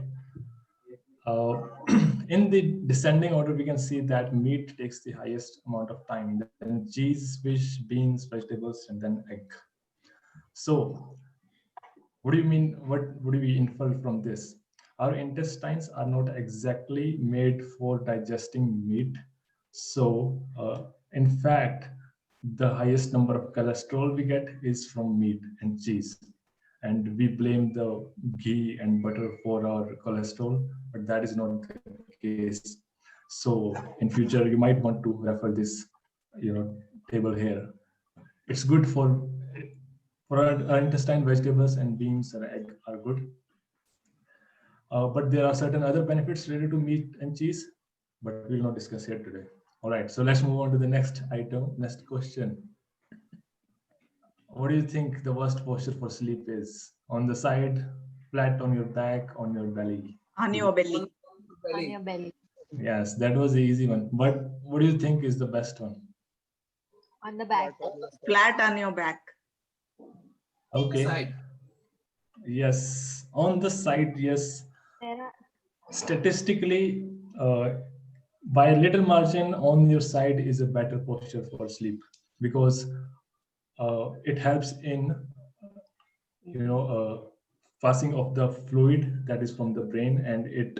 In the descending order, we can see that meat takes the highest amount of time, then cheese, fish, beans, vegetables, and then egg. So, what do you mean? What would we infer from this? Our intestines are not exactly made for digesting meat. So, in fact, the highest number of cholesterol we get is from meat and cheese. And we blame the ghee and butter for our cholesterol, but that is not the case. So in future, you might want to refer this, table here. It's good for our intestine. Vegetables and beans and egg are good. But there are certain other benefits related to meat and cheese, but we'll not discuss here today. All right, so let's move on to the next item, next question. What do you think the worst posture for sleep is? On the side, flat on your back, on your belly? On your belly. On your belly. Yes, that was the easy one. But what do you think is the best one? On the back. Flat on your back. Okay. Side. Yes, on the side, yes. There are Statistically, by a little margin, on your side is a better posture for sleep because it helps in passing of the fluid that is from the brain, and it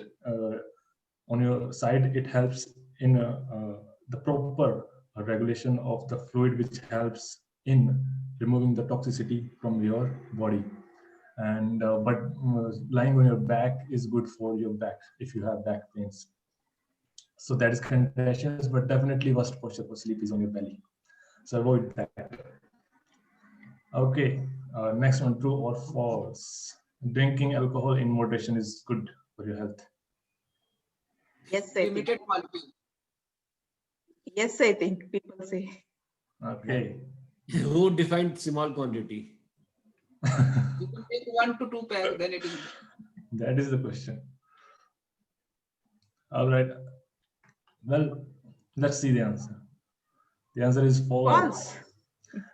on your side it helps in the proper regulation of the fluid, which helps in removing the toxicity from your body. And but lying on your back is good for your back if you have back pains. So that is contagious, but definitely worst posture for sleep is on your belly. So avoid that. Okay, next one, true or false? Drinking alcohol in moderation is good for your health. Yes, I think. Limited quality. Yes, I think people say. Okay. Who defined small quantity? You can take 1 to 2 pack, then it is. That is the question. All right. Well, let's see the answer. The answer is false.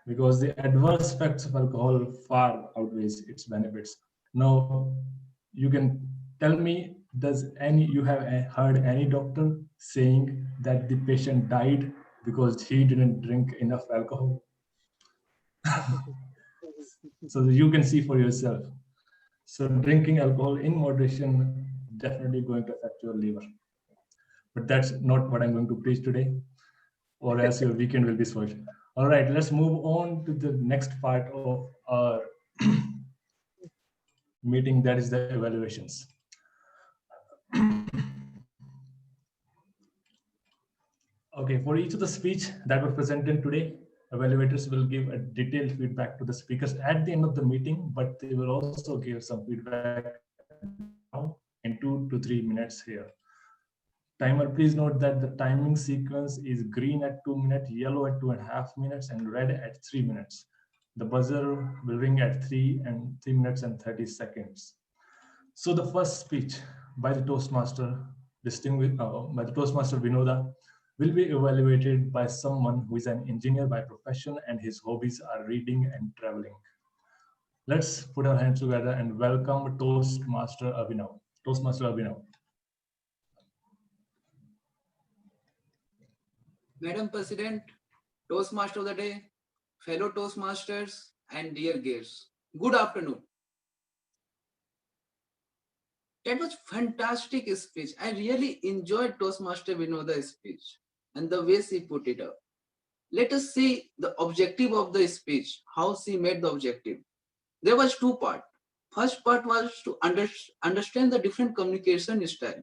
Because the adverse effects of alcohol far outweighs its benefits. Now, you can tell me, you have heard any doctor saying that the patient died because he didn't drink enough alcohol? So that you can see for yourself. So drinking alcohol in moderation definitely going to affect your liver. But that's not what I'm going to preach today, or else your weekend will be spoiled. All right, let's move on to the next part of our meeting, that is the evaluations. Okay, for each of the speech that were presented today, evaluators will give a detailed feedback to the speakers at the end of the meeting, but they will also give some feedback now in 2 to 3 minutes here. Timer, please note that the timing sequence is green at 2 minutes, yellow at 2.5 minutes, and red at 3 minutes. The buzzer will ring at 3 minutes and 30 seconds. So the first speech by the Toastmaster, Vinoda, will be evaluated by someone who is an engineer by profession and his hobbies are reading and traveling. Let's put our hands together and welcome Toastmaster Abhinav. Toastmaster Abhinav. Madam President, Toastmaster of the Day, fellow Toastmasters, and dear guests, good afternoon. That was fantastic speech. I really enjoyed Toastmaster Vinoda's speech and the way she put it up. Let us see the objective of the speech, how she made the objective. There was 2 parts. First part was to understand the different communication style.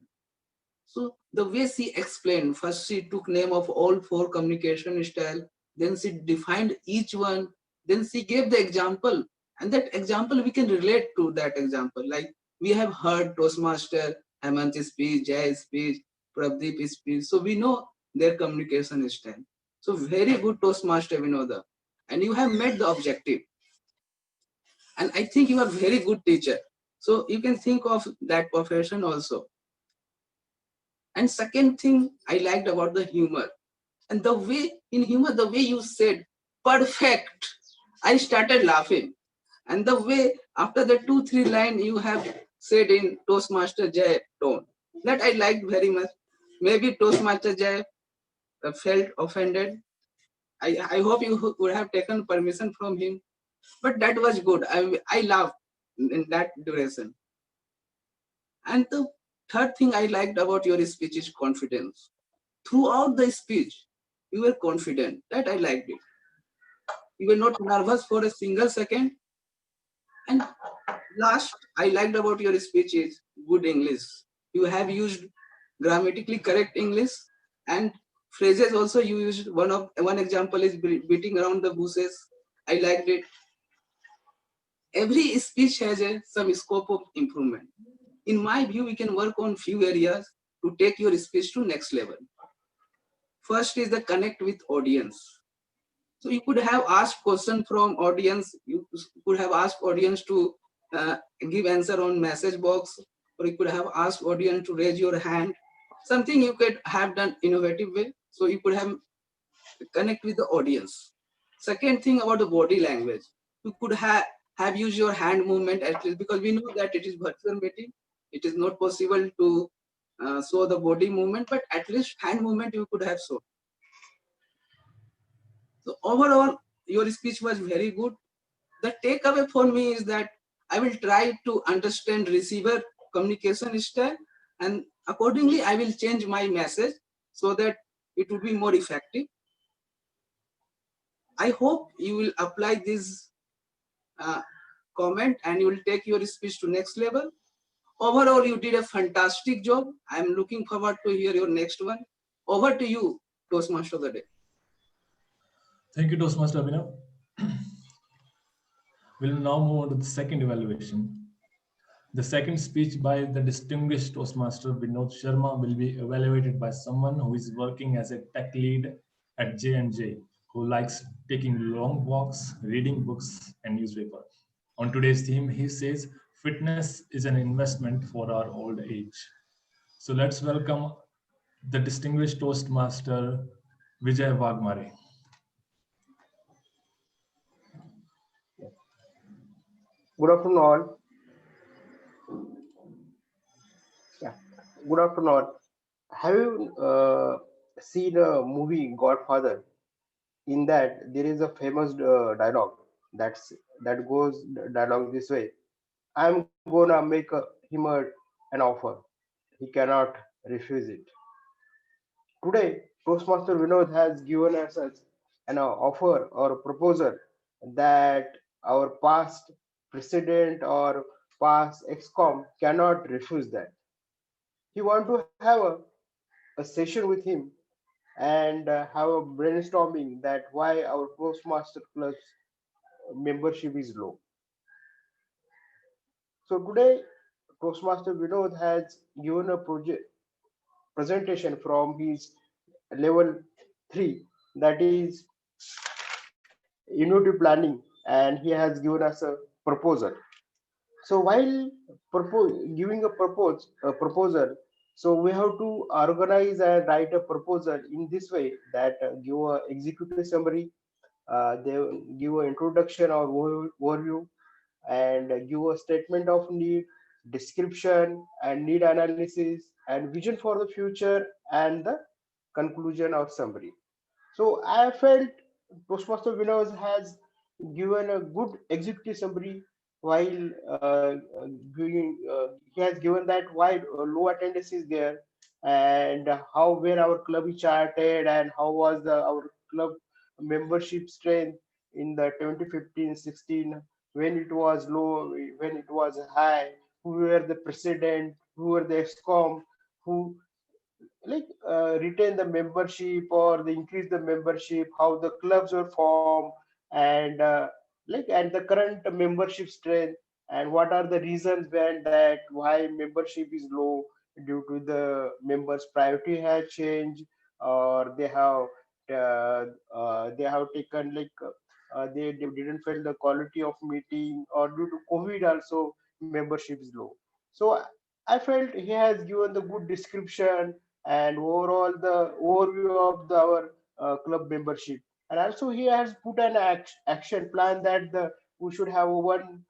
So the way she explained, first she took name of all 4 communication style, then she defined each one, then she gave the example, and that example we can relate to that example. Like we have heard Toastmaster Hemant's speech, Jay's speech, Prabdeep's speech, so we know their communication style. So very good Toastmaster Vinoda, and you have met the objective. And I think you are very good teacher. So you can think of that profession also. And second thing I liked about the humor, and the way in humor, the way you said perfect, I started laughing. And the way after the 2-3 line you have said in Toastmaster Jay tone, that I liked very much. Maybe Toastmaster Jay felt offended. I hope you would have taken permission from him, but that was good. I laughed in that duration. And the third thing I liked about your speech is confidence. Throughout the speech, you were confident. That I liked it. You were not nervous for a single second. And last, I liked about your speech is good English. You have used grammatically correct English, and phrases also you used. One example is beating around the bushes. I liked it. Every speech has some scope of improvement. In my view, we can work on few areas to take your speech to next level. First is the connect with audience. So you could have asked question from audience. You could have asked audience to give answer on message box, or you could have asked audience to raise your hand. Something you could have done innovative way. So you could have connect with the audience. Second thing about the body language, you could have used your hand movement at least, because we know that it is virtual meeting. It is not possible to show the body movement, but at least hand movement you could have shown. So overall, your speech was very good. The takeaway for me is that I will try to understand receiver communication style, and accordingly I will change my message so that it will be more effective. I hope you will apply this comment and you will take your speech to next level. Overall, you did a fantastic job. I am looking forward to hear your next one. Over to you, Toastmaster of the Day. Thank you, Toastmaster Abhinav. We'll now move on to the second evaluation. The second speech by the distinguished Toastmaster Vinod Sharma will be evaluated by someone who is working as a tech lead at J&J, who likes taking long walks, reading books and newspaper. On today's theme, he says, fitness is an investment for our old age. So let's welcome the distinguished Toastmaster, Vijay Wagmare. Good afternoon, all. Yeah. Good afternoon, all. Have you seen a movie Godfather? In that, there is a famous dialogue that goes dialogue this way: "I'm gonna make an offer. He cannot refuse it." Today, Toastmaster Vinod has given us an offer or a proposal that our past president or past excom cannot refuse that. He want to have a session with him and have a brainstorming that why our Toastmaster Club's membership is low. So today, Toastmaster Vinod has given a presentation from his level 3, that is unity planning, and he has given us a proposal. So while giving a proposal, so we have to organize and write a proposal in this way that give a executive summary, they give an introduction or overview, and give a statement of need, description and need analysis, and vision for the future, and the conclusion or summary. So I felt Toastmaster Vinod has given a good executive summary while he has given that why low attendance is there, and how where our club is charted, and how was our club membership strength in the 2015-16, when it was low, when it was high, who were the president, who were the excom, who retain the membership or they increase the membership, how the clubs were formed, and and the current membership strength, and what are the reasons when that why membership is low, due to the members priority has changed, or they have taken they didn't feel the quality of meeting, or due to COVID also membership is low. So I felt he has given the good description and overall the overview of our club membership, and also he has put an action plan that we should have one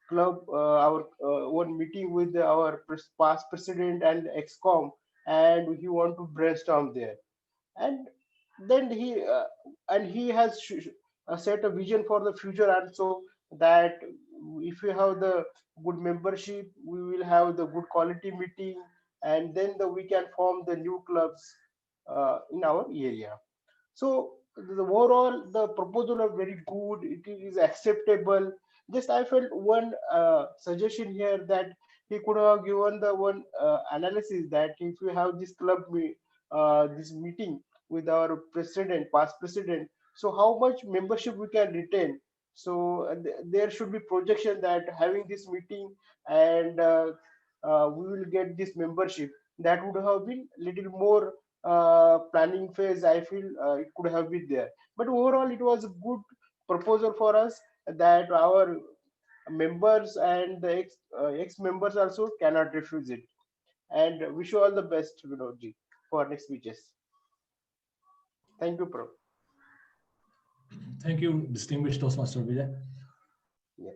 club our one meeting with our past president and excom, and he want to brainstorm there. And then he has set a vision for the future also, that if we have the good membership, we will have the good quality meeting, and then we can form the new clubs in our area. So the overall the proposal are very good, it is acceptable. Just I felt one suggestion here, that he could have given the one analysis that if we have this this meeting with our president, past president, so how much membership we can retain. So there should be projection that having this meeting, and we will get this membership. That would have been little more planning phase, I feel it could have been there. But overall it was a good proposal for us, that our members and the ex members also cannot refuse it. And wish you all the best, Vinodji, for next speeches. Thank you, Pro. Thank you, distinguished Toastmaster Vijay. Yeah.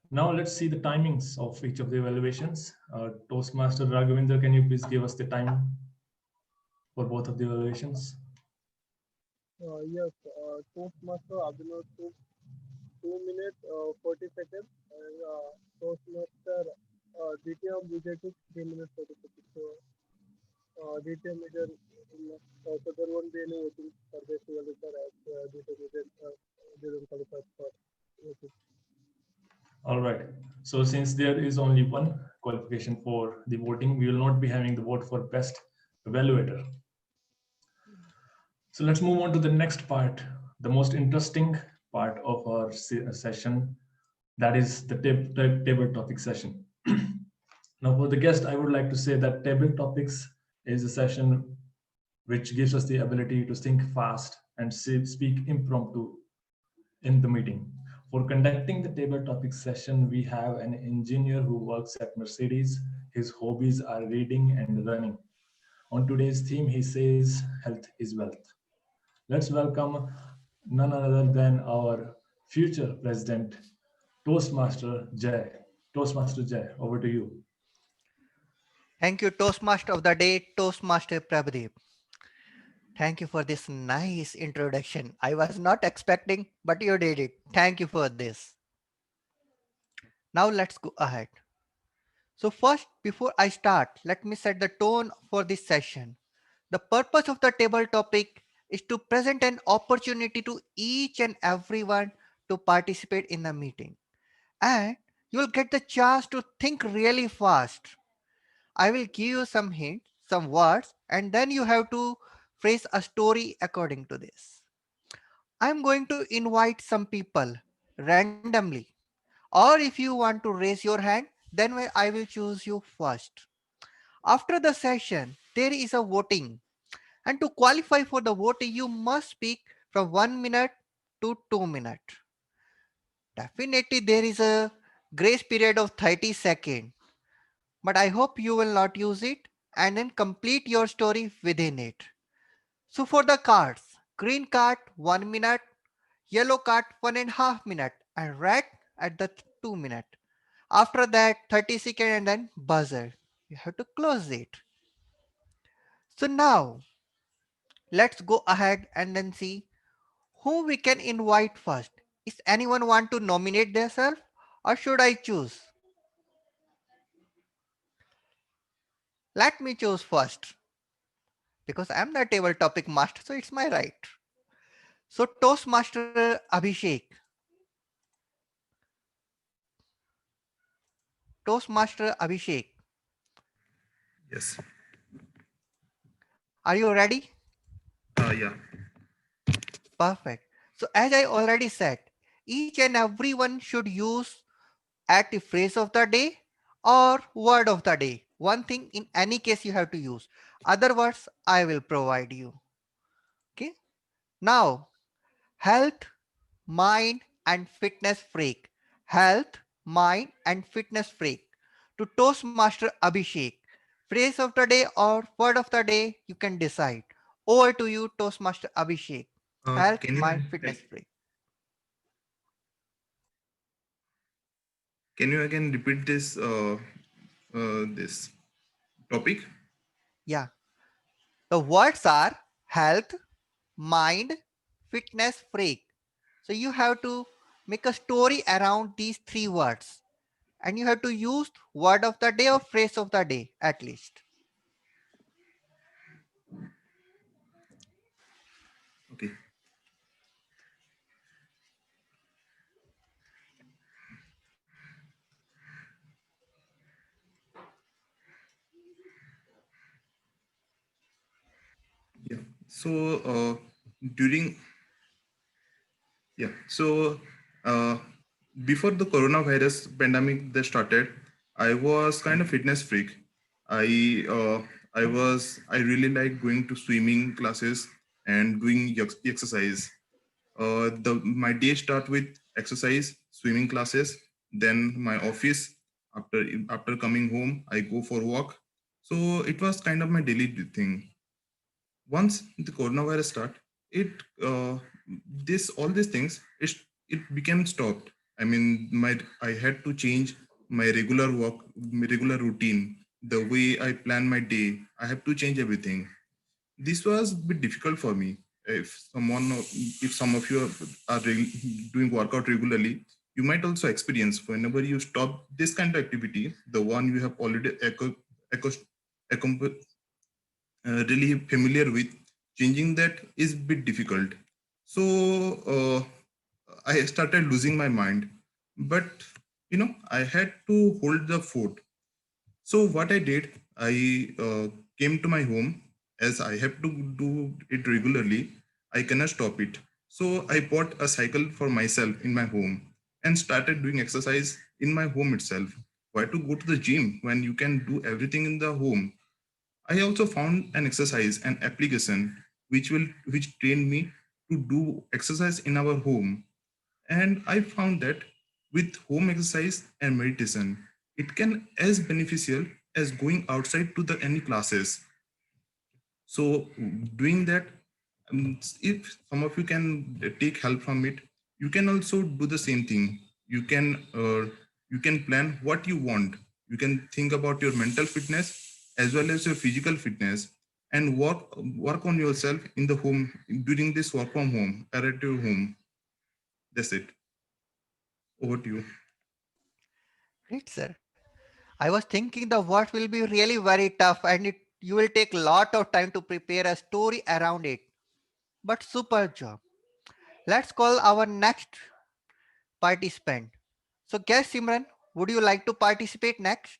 Now let's see the timings of each of the evaluations. Toastmaster Raghavendra, can you please give us the time for both of the evaluations? Yes, Toastmaster Abhinav took 2 minutes 40 seconds, and Toastmaster DTM Vijay took 3 minutes 40 seconds. So DTM Vijay, so there won't be any voting for this evaluation, as DTM Vijay didn't qualify for voting. All right. So since there is only one qualification for the voting, we will not be having the vote for best evaluator. So let's move on to the next part, the most interesting part of our session, that is the table topic session. Now for the guest, I would like to say that table topics is a session which gives us the ability to think fast and speak impromptu in the meeting. For conducting the table topic session, we have an engineer who works at Mercedes. His hobbies are reading and running. On today's theme, he says, health is wealth. Let's welcome none other than our future president, Toastmaster Jay. Toastmaster Jay, over to you. Thank you, Toastmaster of the day, Toastmaster Prabhadeep. Thank you for this nice introduction. I was not expecting, but you did it. Thank you for this. Now let's go ahead. So first, before I start, let me set the tone for this session. The purpose of the table topic is to present an opportunity to each and everyone to participate in the meeting. And you will get the chance to think really fast. I will give you some hints, some words, and then you have to phrase a story according to this. I'm going to invite some people randomly, or if you want to raise your hand, then I will choose you first. After the session, there is a voting, and to qualify for the voting, you must speak from 1 minute to 2 minutes. Definitely, there is a grace period of 30 seconds, but I hope you will not use it and then complete your story within it. So for the cards, green card 1 minute, yellow card 1.5 minute, and red at the 2 minute. After that 30 seconds and then buzzer. You have to close it. So now let's go ahead and then see who we can invite first. Is anyone want to nominate themselves or should I choose? Let me choose first because I'm the table topic master, so it's my right. So Toastmaster Abhishek. Toastmaster Abhishek. Yes. Are you ready? Yeah. Perfect. So as I already said, each and everyone should use at the phrase of the day or word of the day. One thing in any case you have to use. Other words I will provide you. Okay. Now, health, mind and fitness freak. Health, mind and fitness freak. To Toastmaster Abhishek. Phrase of the day or word of the day, you can decide. Over to you, Toastmaster Abhishek. Health, mind, fitness freak. Can you again repeat this this topic? Yeah. The words are health, mind, fitness freak. So you have to make a story around these three words. And you have to use word of the day or phrase of the day at least. Okay. Yeah. So during before the coronavirus pandemic that started, I was kind of fitness freak. I really like going to swimming classes and doing exercise. My day start with exercise, swimming classes, then my office. After coming home, I go for walk. So it was kind of my daily thing. Once the coronavirus start, it all these things it became stopped. I mean, I had to change my regular work, my regular routine, the way I plan my day. I have to change everything. This was a bit difficult for me. If some of you are doing workout regularly, you might also experience whenever you stop this kind of activity, the one you have already really familiar with, changing that is a bit difficult. So I started losing my mind, but I had to hold the fort. So what I did, I came to my home. As I have to do it regularly, I cannot stop it. So I bought a cycle for myself in my home and started doing exercise in my home itself. Why to go to the gym when you can do everything in the home? I also found an exercise, an application which trained me to do exercise in our home. And I found that with home exercise and meditation, it can as beneficial as going outside to the any classes. So doing that, if some of you can take help from it, you can also do the same thing. You can plan what you want. You can think about your mental fitness as well as your physical fitness, and work on yourself in the home during this work from home or at your home. That's it. Over to you. Great, sir. I was thinking the words will be really very tough and you will take a lot of time to prepare a story around it. But super job. Let's call our next participant. So guess Simran, would you like to participate next?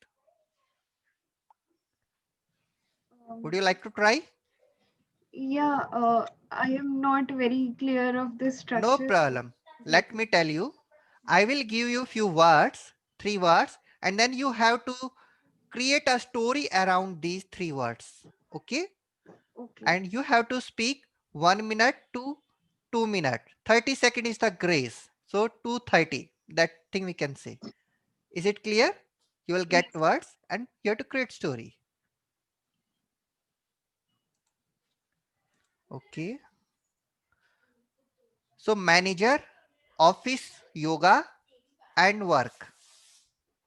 Would you like to try? Yeah, I am not very clear of the No structure. problem. Let me tell you. I will give you few words, 3 words, and then you have to create a story around these 3 words. Okay? Okay. And you have to speak 1 minute to 2 minutes. 30 seconds is the grace. So 230. That thing we can say. Is it clear? You will get words and you have to create story. Okay. So manager, office, yoga and work.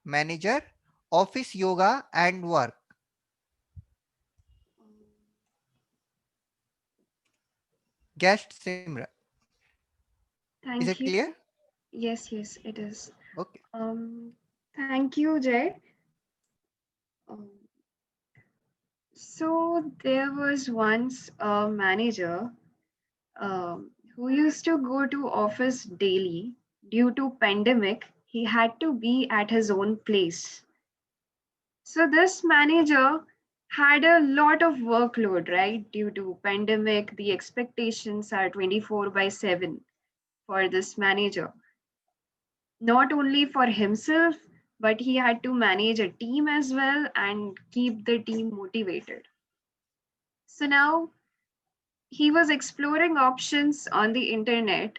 Manager, office, yoga and work. Guest Simran. Is it Thank clear? you. Yes, it is. Okay. Thank you, Jay. Um, so there was once a manager who used to go to office daily. Due to pandemic, he had to be at his own place. So this manager had a lot of workload, right? Due to pandemic, the expectations are 24/7 for this manager. Not only for himself, but he had to manage a team as well and keep the team motivated. So now he was exploring options on the internet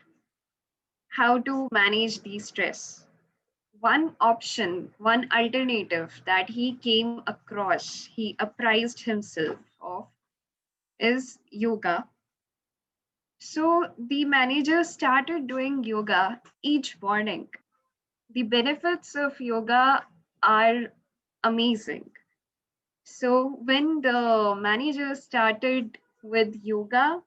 how to manage the stress. One option, one alternative that he came across, he apprised himself of, is yoga. So the manager started doing yoga each morning. The benefits of yoga are amazing. So when the manager started with yoga,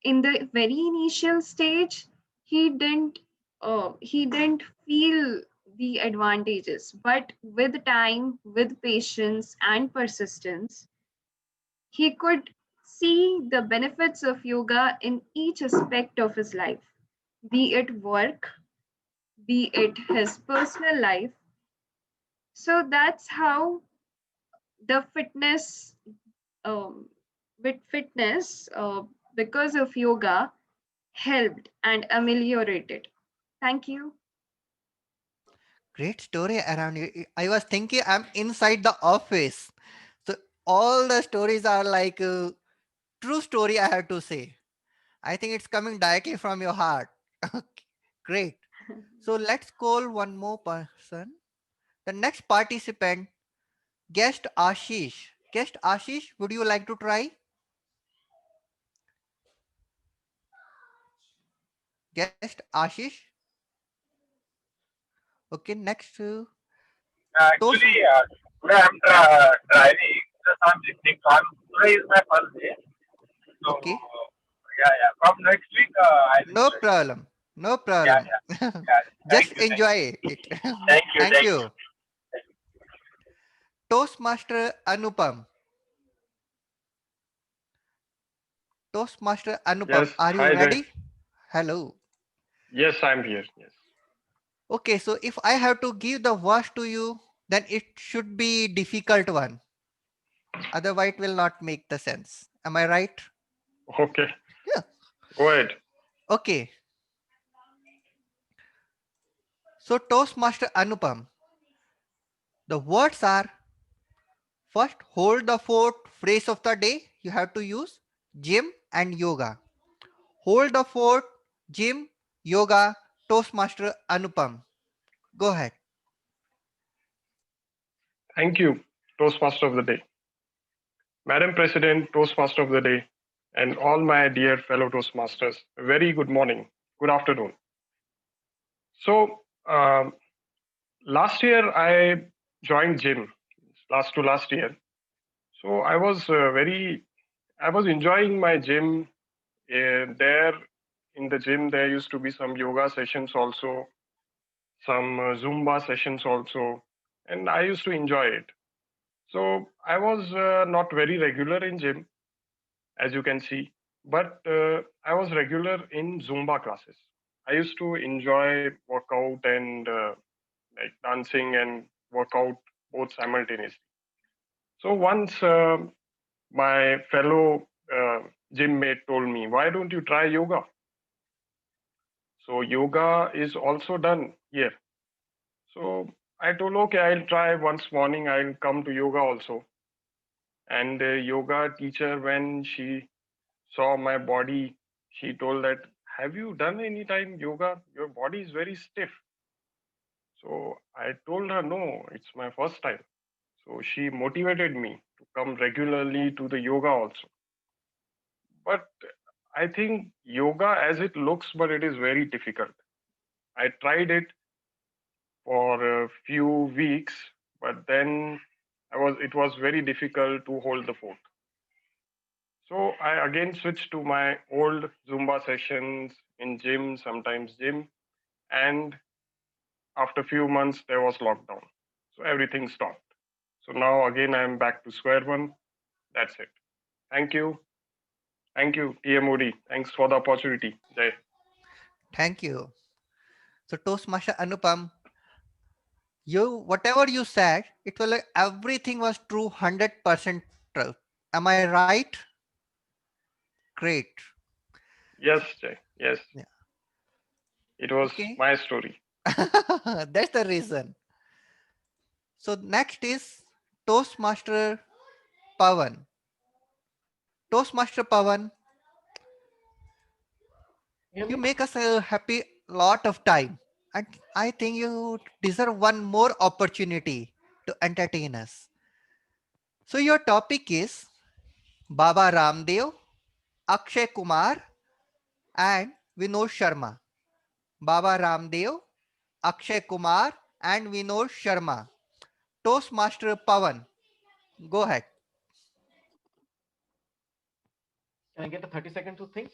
in the very initial stage, he didn't feel the advantages, but with time, with patience and persistence, he could see the benefits of yoga in each aspect of his life, be it work, be it his personal life. So that's how the fitness, um, with fitness, because of yoga, helped and ameliorated. Thank you. Great story around you. I was thinking I'm inside the office. So all the stories are like true story, I have to say. I think it's coming directly from your heart. Okay, great. So let's call one more person. The next participant, guest Ashish. Guest Ashish, would you like to try? Guest Ashish. Okay, next. Actually, today I'm driving. Just I'm listening. So today is my first day. So Okay. yeah. From next week, I will. No problem. No Yeah, problem. yeah. Just Thank you. enjoy it. Thank you. Thank you. Toastmaster Anupam. Toastmaster Anupam, Yes, are you hi there. ready? Hello. Yes, I'm here. Yes. Okay, so if I have to give the words to you, then it should be difficult one. Otherwise, it will not make the sense. Am I right? Okay. Yeah. Go ahead. Okay. So Toastmaster Anupam, the words are First, hold the fort phrase of the day. You have to use gym and yoga. Hold the fort, gym, yoga, Toastmaster Anupam. Go ahead. Thank you, Toastmaster of the Day. Madam President, Toastmaster of the Day, and all my dear fellow Toastmasters, a very good morning, good afternoon. So, last year I joined gym, last year. So I was I was enjoying my gym. There in the gym, there used to be some yoga sessions also, some Zumba sessions also, and I used to enjoy it. So I was not very regular in gym, as you can see, but I was regular in Zumba classes. I used to enjoy workout and like dancing and workout both simultaneously. So once my fellow gym mate told me, why don't you try yoga? So yoga is also done here. So I told, okay, I'll try once morning, I'll come to yoga also. And the yoga teacher, when she saw my body, she told that, have you done any time yoga? Your body is very stiff. So I told her, no, it's my first time. So she motivated me to come regularly to the yoga also. But I think yoga as it looks, but it is very difficult. I tried it for a few weeks, but then it was very difficult to hold the fort. So I again switched to my old Zumba sessions in gym, sometimes gym. And after a few months, there was lockdown. So everything stopped. So now again, I'm back to square one. That's it. Thank you. Thank you, TMOD. Thanks for the opportunity. Jai. Thank you. So Toastmaster Anupam, whatever you said, it was like everything was true, 100% true. Am I right? Great. Yes, Jai. Yes. Yeah. It was Okay. my story. That's the reason. So next is Toastmaster Pawan. Toastmaster Pawan, you make us a happy lot of time. And I think you deserve one more opportunity to entertain us. So your topic is Baba Ramdev, Akshay Kumar, and Vinod Sharma. Baba Ramdev, Akshay Kumar, and Vinod Sharma. Toastmaster Pawan, go ahead. Can I get a 30 seconds to think?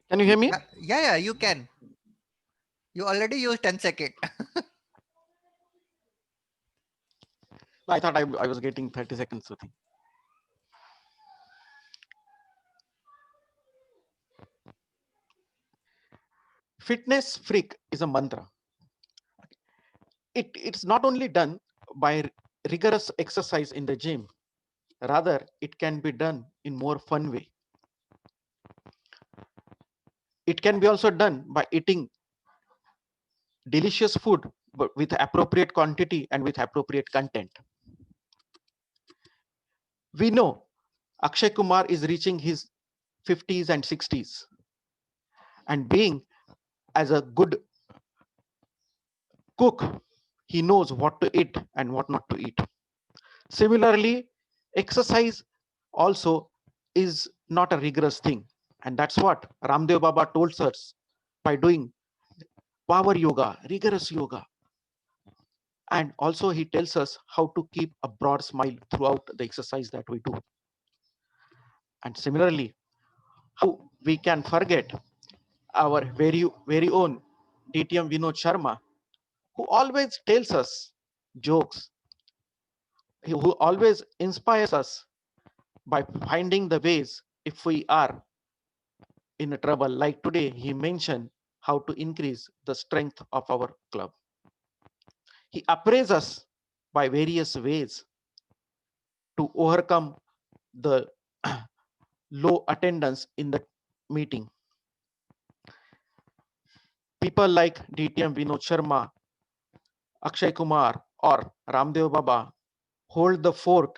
Can you hear me? Yeah, you can. You already used 10 seconds. I thought I was getting 30 seconds to think. Fitness freak is a mantra. It's not only done by rigorous exercise in the gym, rather it can be done in more fun way. It can be also done by eating delicious food but with appropriate quantity and with appropriate content. We know Akshay Kumar is reaching his 50s and 60s, and being as a good cook, he knows what to eat and what not to eat. Similarly, exercise also is not a rigorous thing, and that's what Ramdev Baba told us by doing power yoga, rigorous yoga. And also he tells us how to keep a broad smile throughout the exercise that we do. And similarly, how we can forget our very own DTM Vinod Sharma, who always tells us jokes, who always inspires us by finding the ways if we are in a trouble. Like today, he mentioned how to increase the strength of our club. He appraises us by various ways to overcome the low attendance in the meeting. People like DTM Vinod Sharma, Akshay Kumar, or Ramdev Baba hold the fort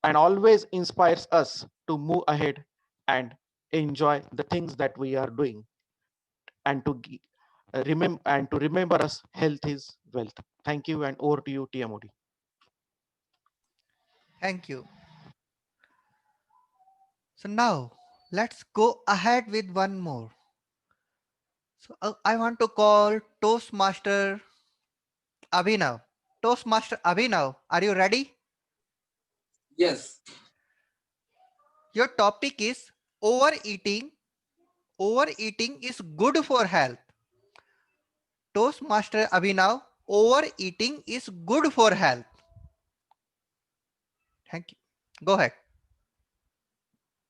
and always inspires us to move ahead and enjoy the things that we are doing, and to remember us, health is wealth. Thank you, and over to you, TMOD. Thank you. So now let's go ahead with one more. So I want to call Toastmaster Abhinav. Toastmaster Abhinav, are you ready? Yes. Your topic is overeating. Overeating is good for health. Toastmaster Abhinav, overeating is good for health. Thank you. Go ahead.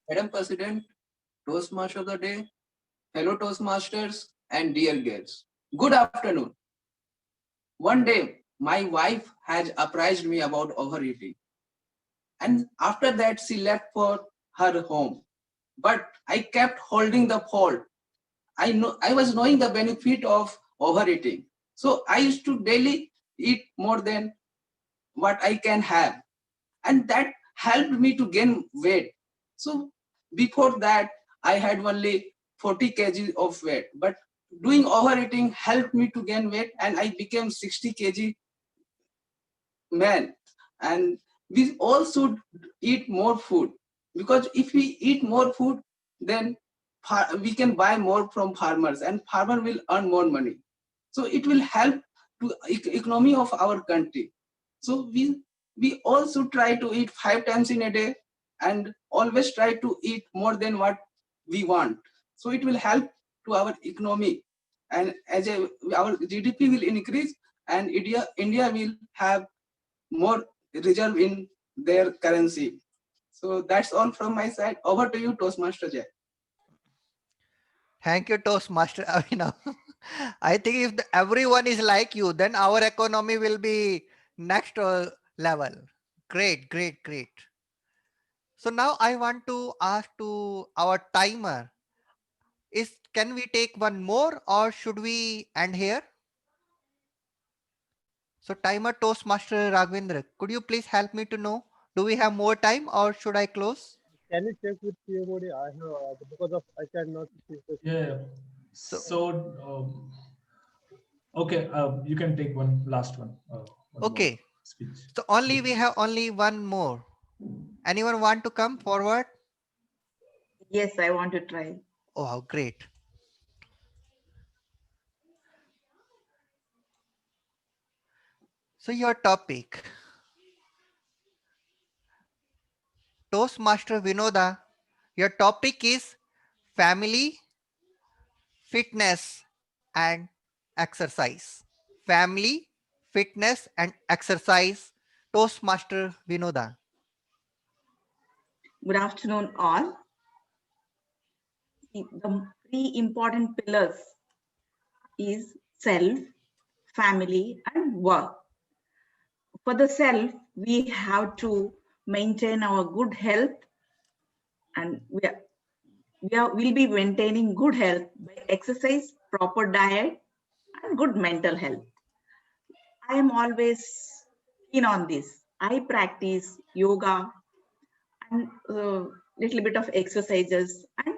Madam President, Toastmaster of the day, fellow Toastmasters, and dear guests. Good afternoon. One day, my wife has apprised me about overeating. And after that, she left for her home. But I kept holding the fault. I was knowing the benefit of overeating. So I used to daily eat more than what I can have. And that helped me to gain weight. So before that, I had only 40 kg of weight. But doing overeating helped me to gain weight, and I became 60 kg man. And we all should eat more food, because if we eat more food, then we can buy more from farmers, and farmer will earn more money. So it will help to economy of our country. So we also try to eat 5 times in a day, and always try to eat more than what we want. So it will help to our economy, and our GDP will increase, and India will have more reserve in their currency. So that's all from my side. Over to you, Toastmaster Jay. Thank you, Toastmaster Abhinav. I think if everyone is like you, then our economy will be next level. Great, great, great. So now I want to ask to our timer, can we take one more or should we end here? So timer Toastmaster Raghvendra, could you please help me to know, do we have more time or should I close? Can you check with CMOD? I have because of I cannot see the Yeah. Okay, you can take one last one. Okay. More speech. So we have only one more. Anyone want to come forward? Yes, I want to try. Oh, great. So your topic, Toastmaster Vinoda, your topic is family, fitness and exercise. Family, fitness and exercise. Toastmaster Vinoda. Good afternoon, all. The 3 important pillars is self, family, and work. For the self, we have to maintain our good health, and we'll be maintaining good health by exercise, proper diet, and good mental health. I am always keen on this. I practice yoga and a little bit of exercises, and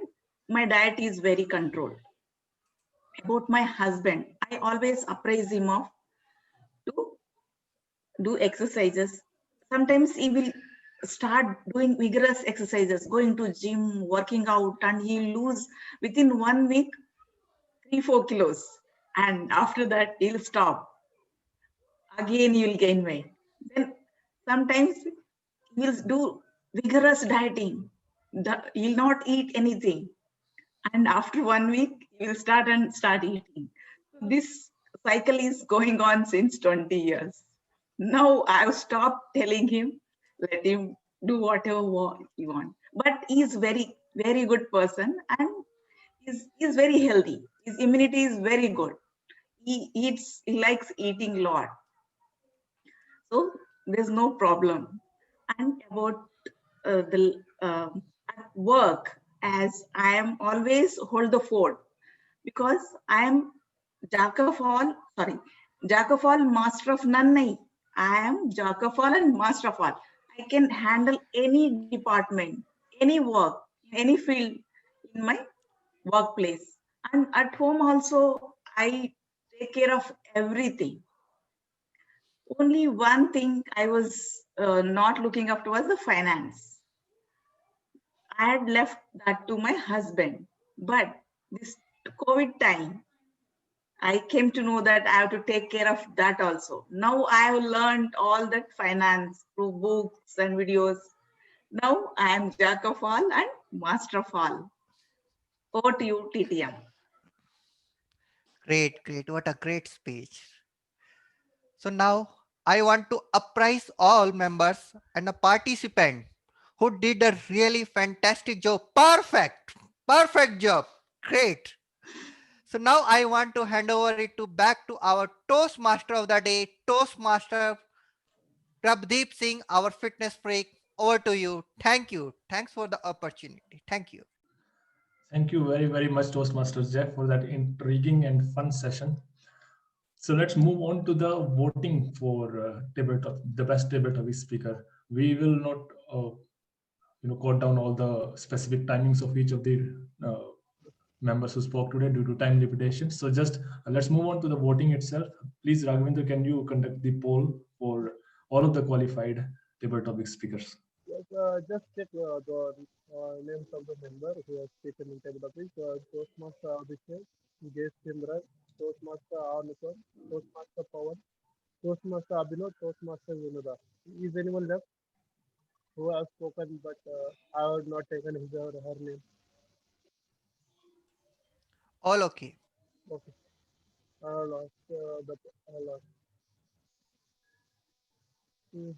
my diet is very controlled. About my husband, I always appraise him of to do exercises. Sometimes he will start doing vigorous exercises, going to gym, working out, and he'll lose within 1 week 3-4 kilos. And after that, he'll stop. Again, you'll gain weight. Then sometimes he'll do vigorous dieting. He'll not eat anything. And after 1 week, he'll start eating. This cycle is going on since 20 years. Now I've stopped telling him, let him do whatever he wants. But he's very, very good person, and he's very healthy. His immunity is very good. He likes eating a lot. So there's no problem. And about the work, as I am always hold the fort. because I am jack of all, master of none. nahi. I am jack of all and master of all. I can handle any department, any work, any field in my workplace. And at home also, I take care of everything. Only one thing I was not looking after was the finance. I had left that to my husband. But this COVID time, I came to know that I have to take care of that also. Now I have learned all that finance through books and videos. Now I am jack of all and master of all. Over to you, TTM. Great, great. What a great speech. So now I want to apprise all members and the participant who did a really fantastic job. Perfect job. Great. So now I want to hand over it back to our Toastmaster of the day, Toastmaster Prabdeep Singh, our fitness freak. Over to you. Thank you. Thanks for the opportunity. Thank you. Thank you very, very much, Toastmasters Jeff, for that intriguing and fun session. So let's move on to the voting for the best table topic speaker. We will not, quote down all the specific timings of each of the members who spoke today due to time limitations. So just let's move on to the voting itself. Please, Raghavendra, can you conduct the poll for all of the qualified table topic speakers? Yes, just check the names of the member who has taken in table topic. Toastmaster Abhishek, J. Simran, Toastmaster Anupan, Toastmaster Pawan, Toastmaster Abhinav, Toastmaster Vinoda. Is anyone left who has spoken but I have not taken his or her name? All okay. Okay. I lost I lost. Hmm.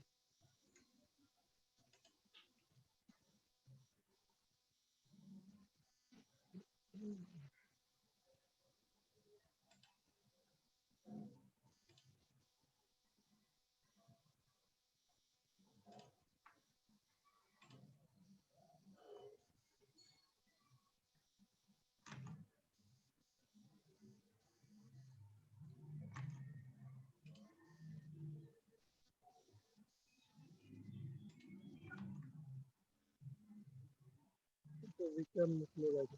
So we can play that.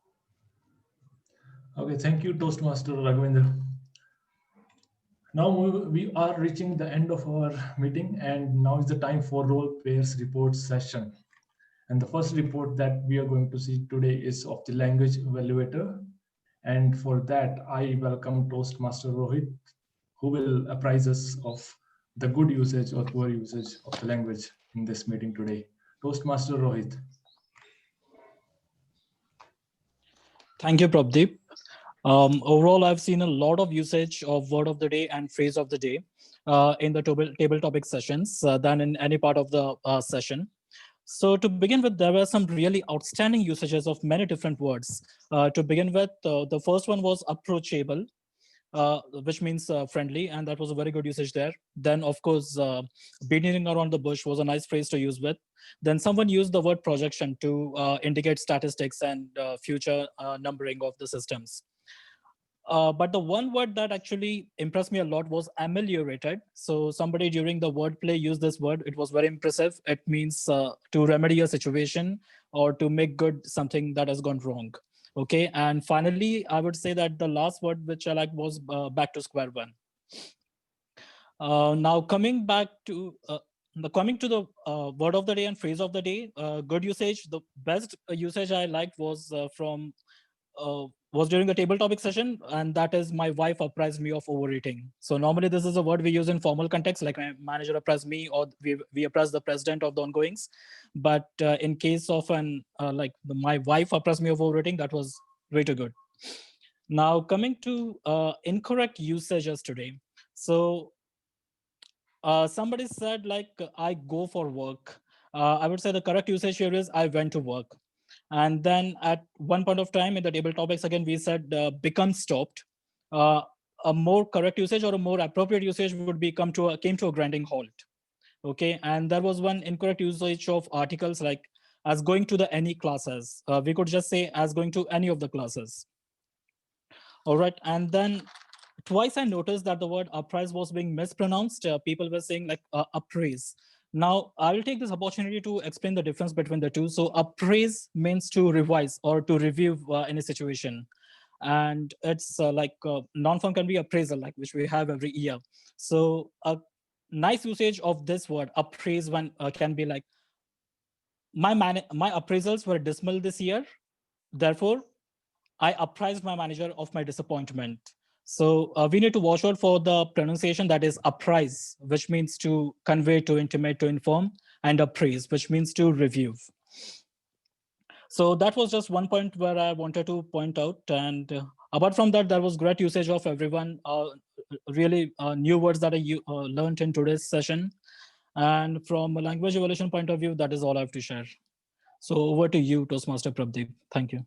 Okay, thank you, Toastmaster Raghavendra. Now we are reaching the end of our meeting, and now is the time for role players report session. And the first report that we are going to see today is of the language evaluator. And for that, I welcome Toastmaster Rohit, who will apprise us of the good usage or poor usage of the language in this meeting today. Toastmaster Rohit. Thank you, Prabdeep. Overall, I've seen a lot of usage of word of the day and phrase of the day in the table topic sessions than in any part of the session. So to begin with, there were some really outstanding usages of many different words. To begin with, the first one was approachable, which means friendly, and that was a very good usage there. Then, of course, beating around the bush was a nice phrase to use with. Then someone used the word projection to indicate statistics and future numbering of the systems. But the one word that actually impressed me a lot was ameliorated. So somebody during the wordplay used this word. It was very impressive. It means to remedy a situation or to make good something that has gone wrong. Okay, and finally, I would say that the last word which I liked was back to square one. Now coming to the word of the day and phrase of the day, good usage. The best usage I liked was was during the table topic session, and that is my wife apprised me of overeating. So normally this is a word we use in formal context, like my manager apprised me or we apprise the president of the ongoings. But in case of my wife apprised me of overeating, that was way too good. Now coming to incorrect usages today. So somebody said I go for work. I would say the correct usage here is I went to work. And then at one point of time in the table topics, again, we said become stopped. A more correct usage or a more appropriate usage would be came to a grinding halt. Okay, and there was one incorrect usage of articles like as going to the any classes. We could just say as going to any of the classes. All right. And then twice I noticed that the word uprise was being mispronounced. People were saying like appraise. Now I will take this opportunity to explain the difference between the two. So appraise means to revise or to review any situation. And it's noun form can be appraisal, like which we have every year. So a nice usage of this word appraise when can be like, my appraisals were dismal this year. Therefore, I apprised my manager of my disappointment. So we need to watch out for the pronunciation, that is apprise, which means to convey, to intimate, to inform, and appraise, which means to review. So that was just one point where I wanted to point out. And apart from that, there was great usage of everyone, really new words that I learned in today's session. And from a language evolution point of view, that is all I have to share. So over to you, Toastmaster Prabdeep. Thank you.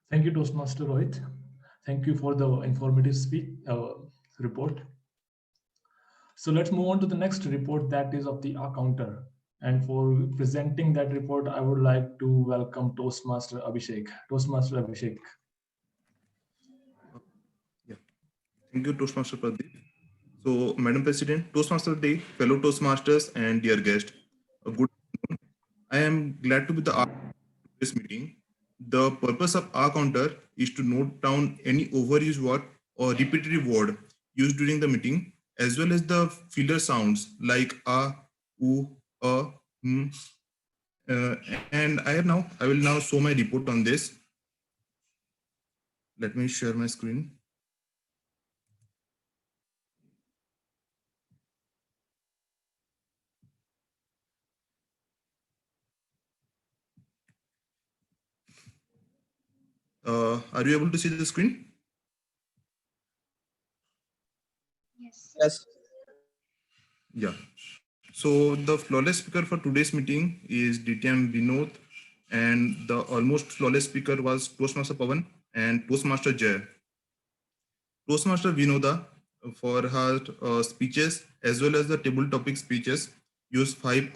Thank you, Toastmaster Rohit. Thank you for the informative report. So let's move on to the next report, that is of the R counter. And for presenting that report, I would like to welcome Toastmaster Abhishek. Toastmaster Abhishek. Yeah. Thank you, Toastmaster Pradeep. So, Madam President, Toastmaster Day, fellow Toastmasters, and dear guest, a good afternoon. I am glad to be the R this meeting. The purpose of R counter is to note down any overused word or repetitive word used during the meeting, as well as the filler sounds like a, u, and I will now show my report on this. Let me share my screen. Are you able to see the screen? Yes. Yes. Yeah. So the flawless speaker for today's meeting is DTM Vinod, and the almost flawless speaker was Toastmaster Pawan and Toastmaster Jay. Toastmaster Vinoda, for her speeches as well as the table topic speeches, used 5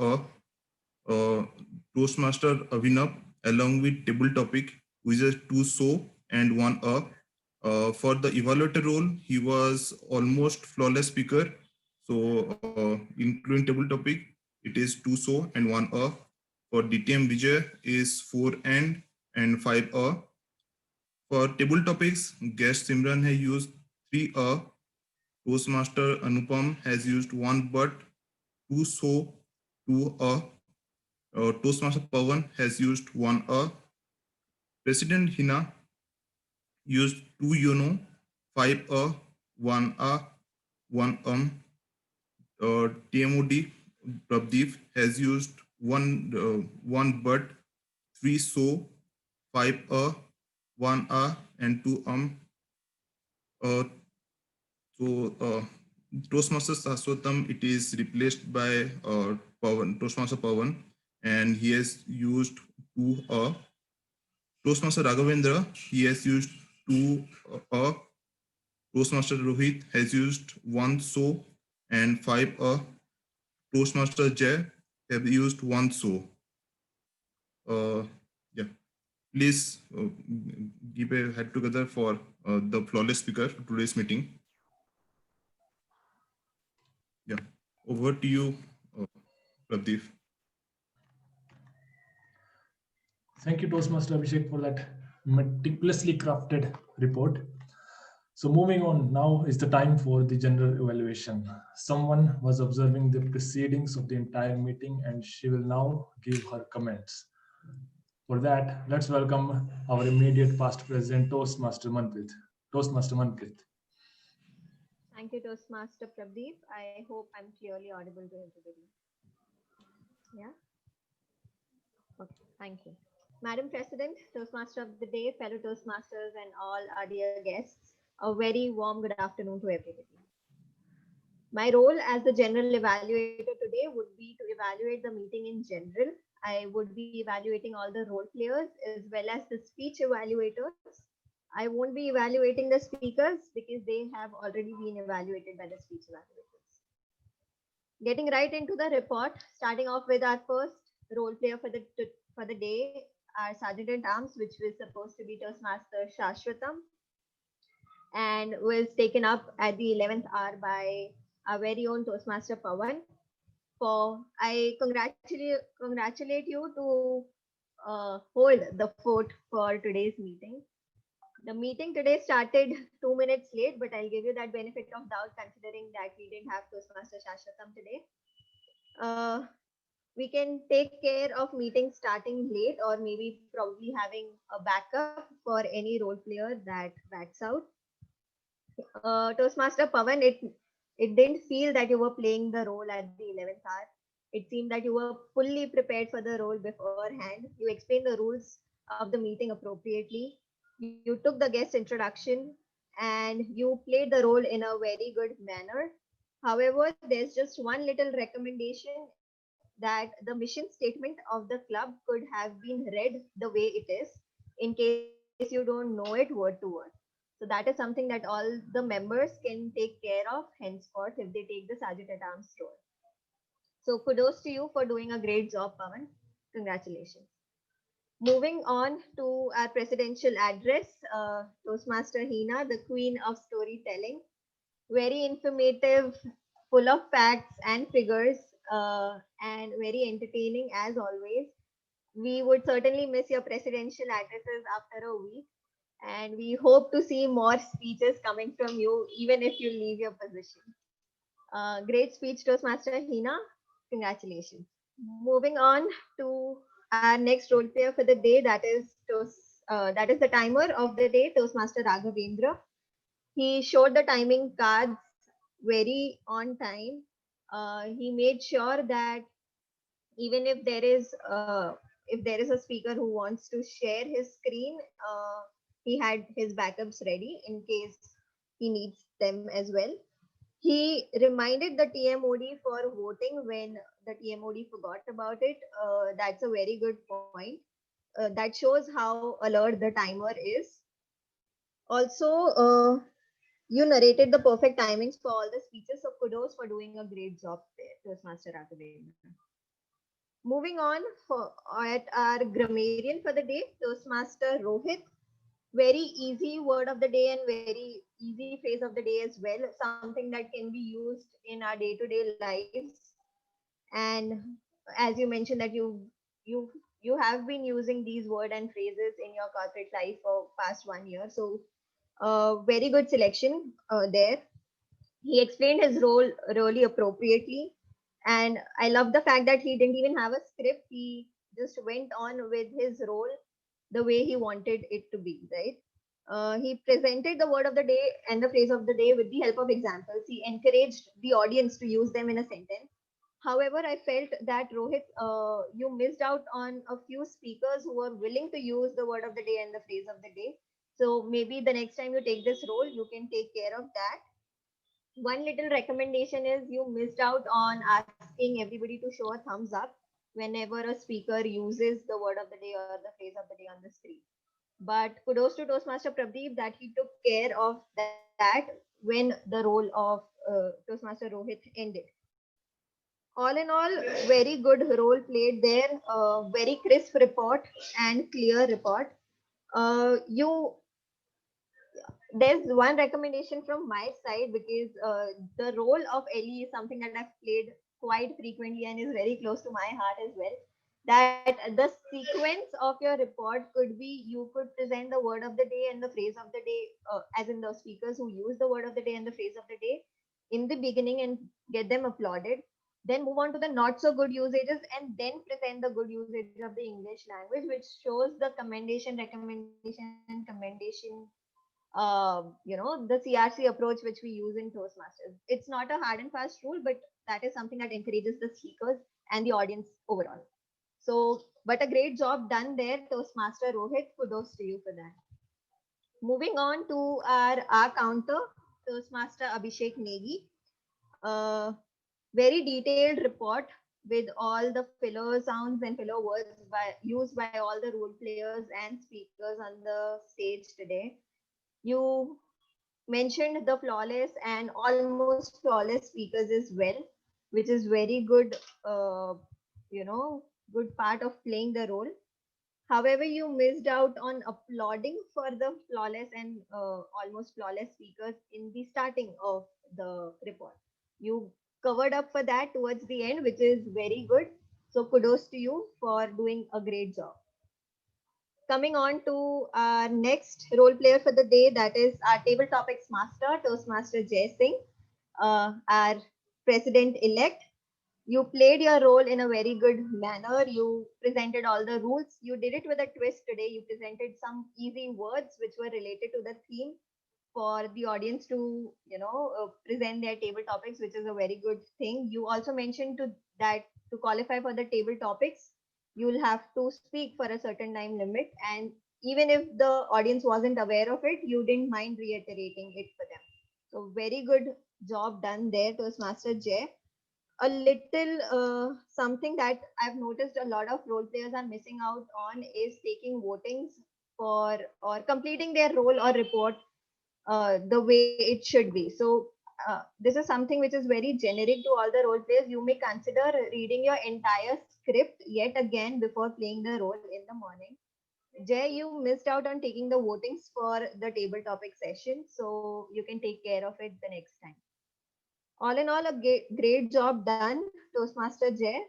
Toastmaster Avinav along with table topic uses 2 so and 1 for the evaluator role, he was almost flawless speaker. So including table topic, it is 2 so and 1 For DTM Vijay is 4 and 5 For table topics, guest Simran has used 3 Toastmaster Anupam has used 1 but 2 so 2 Toastmaster Pawan has used 1 President Hina used 2 yono, 5 1 1 TMOD Prabdeep has used 1 but 3 so 5 1 and 2 Toastmaster Saswatam, it is replaced by Pawan, Toastmaster Pawan, and he has used 2 Toastmaster Raghavendra, he has used 2 Toastmaster Rohit has used 1 so and 5 Toastmaster Jay have used 1 so. Yeah, please give a head together for the flawless speaker for today's meeting. Yeah, over to you, Pradeep. Thank you, Toastmaster Abhishek, for that meticulously crafted report. So moving on, now is the time for the general evaluation. Someone was observing the proceedings of the entire meeting and she will now give her comments. For that, let's welcome our immediate past president, Toastmaster Manpreet. Toastmaster Manpreet. Thank you, Toastmaster Prabdeep. I hope I'm clearly audible to everybody. Yeah? Okay, thank you. Madam President, Toastmaster of the day, fellow Toastmasters, and all our dear guests, a very warm good afternoon to everybody. My role as the general evaluator today would be to evaluate the meeting in general. I would be evaluating all the role players as well as the speech evaluators. I won't be evaluating the speakers because they have already been evaluated by the speech evaluators. Getting right into the report, starting off with our first role player for the day, our Sergeant at Arms, which was supposed to be Toastmaster Shashwatam, and was taken up at the 11th hour by our very own Toastmaster Pawan. I congratulate you to hold the fort for today's meeting. The meeting today started 2 minutes late, but I'll give you that benefit of doubt considering that we didn't have Toastmaster Shashwatam today. We can take care of meetings starting late or maybe probably having a backup for any role player that backs out. Toastmaster Pawan, it didn't feel that you were playing the role at the 11th hour. It seemed that you were fully prepared for the role beforehand. You explained the rules of the meeting appropriately. You took the guest introduction and you played the role in a very good manner. However, there's just one little recommendation that the mission statement of the club could have been read the way it is in case you don't know it word to word. So that is something that all the members can take care of henceforth if they take the Sergeant at Arms role. So kudos to you for doing a great job, Pawan. Congratulations. Moving on to our presidential address, Toastmaster Hina, the queen of storytelling. Very informative, full of facts and figures, and very entertaining as always. We would certainly miss your presidential addresses after a week, and we hope to see more speeches coming from you, even if you leave your position. Great speech, Toastmaster Hina. Congratulations. Moving on to our next role player for the day, that is the timer of the day, Toastmaster Raghavendra. He showed the timing cards very on time. He made sure that even if there is a speaker who wants to share his screen, he had his backups ready in case he needs them as well. He reminded the TMOD for voting when the TMOD forgot about it. That's a very good point. That shows how alert the timer is. Also, you narrated the perfect timings for all the speeches, so kudos for doing a great job there, Toastmaster Raghavendra. Moving on at our grammarian for the day, Toastmaster Rohit. Very easy word of the day and very easy phrase of the day as well, something that can be used in our day-to-day lives. And as you mentioned that you have been using these word and phrases in your corporate life for past 1 year, so very good selection there. He explained his role really appropriately, and I love the fact that he didn't even have a script. He just went on with his role the way he wanted it to be, right? He presented the word of the day and the phrase of the day with the help of examples. He encouraged the audience to use them in a sentence. However, I felt that Rohit, you missed out on a few speakers who were willing to use the word of the day and the phrase of the day. So maybe the next time you take this role, you can take care of that. One little recommendation is you missed out on asking everybody to show a thumbs up whenever a speaker uses the word of the day or the phrase of the day on the screen. But kudos to Toastmaster Pradeep that he took care of that when the role of Toastmaster Rohit ended. All in all, very good role played there. Very crisp report and clear report. There's one recommendation from my side because the role of Ellie is something that I've played quite frequently and is very close to my heart as well. That the sequence of your report could be, you could present the word of the day and the phrase of the day, as in the speakers who use the word of the day and the phrase of the day in the beginning and get them applauded. Then move on to the not so good usages and then present the good usage of the English language, which shows the commendation, recommendation, and commendation, the CRC approach which we use in Toastmasters. It's not a hard and fast rule, but that is something that encourages the speakers and the audience overall. So, but a great job done there, Toastmaster Rohit. Kudos to you for that. Moving on to our counter, Toastmaster Abhishek Negi. Very detailed report with all the filler sounds and filler words used by all the role players and speakers on the stage today. You mentioned the flawless and almost flawless speakers as well, which is very good, good part of playing the role. However, you missed out on applauding for the flawless and almost flawless speakers in the starting of the report. You covered up for that towards the end, which is very good. So kudos to you for doing a great job. Coming on to our next role player for the day, that is our table topics master, Toastmaster Jay Singh, our president-elect. You played your role in a very good manner. You presented all the rules. You did it with a twist today. You presented some easy words which were related to the theme for the audience to, present their table topics, which is a very good thing. You also mentioned that to qualify for the table topics, you'll have to speak for a certain time limit. And even if the audience wasn't aware of it, you didn't mind reiterating it for them. So very good job done there, Toastmaster Jay. A little something that I've noticed a lot of role players are missing out on is taking votings for or completing their role or report the way it should be. So this is something which is very generic to all the role players. You may consider reading your entire script yet again before playing the role in the morning. Jay, you missed out on taking the votings for the table topic session, so you can take care of it the next time. All in all, a great job done, Toastmaster Jay.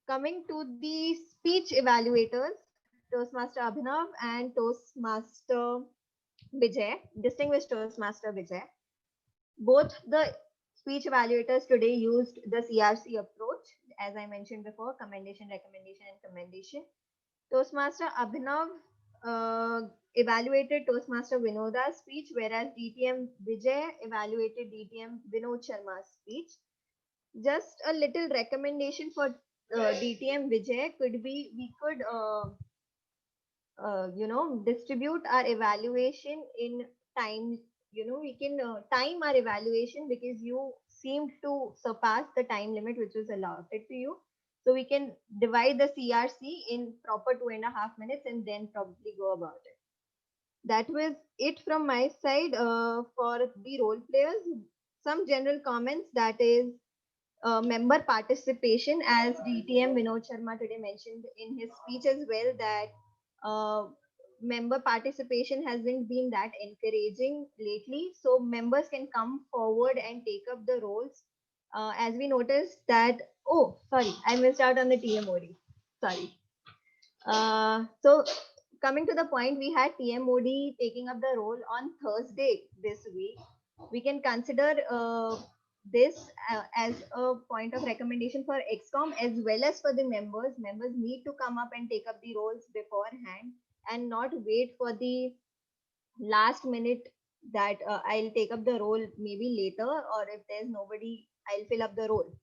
Coming to the speech evaluators, Toastmaster Abhinav and Toastmaster Vijay, distinguished Toastmaster Vijay. Both the speech evaluators today used the CRC approach, as I mentioned before, commendation, recommendation, and commendation. Toastmaster Abhinav evaluated Toastmaster Vinoda's speech, whereas DTM Vijay evaluated DTM Vinod Sharma's speech. Just a little recommendation for DTM Vijay could be we could distribute our evaluation in time. We can time our evaluation because you seemed to surpass the time limit which was allotted to you. So we can divide the CRC in proper 2.5 minutes and then probably go about it. That was it from my side for the role players. Some general comments, that is member participation, as DTM Vinod Sharma today mentioned in his speech as well, that member participation hasn't been that encouraging lately. So members can come forward and take up the roles. As we noticed that, oh, sorry, I missed out on the TMOD. Sorry. So coming to the point, we had TMOD taking up the role on Thursday this week. We can consider this as a point of recommendation for ExCom as well as for the members. Members need to come up and take up the roles beforehand and not wait for the last minute that I'll take up the role maybe later, or if there's nobody, I'll fill up the role.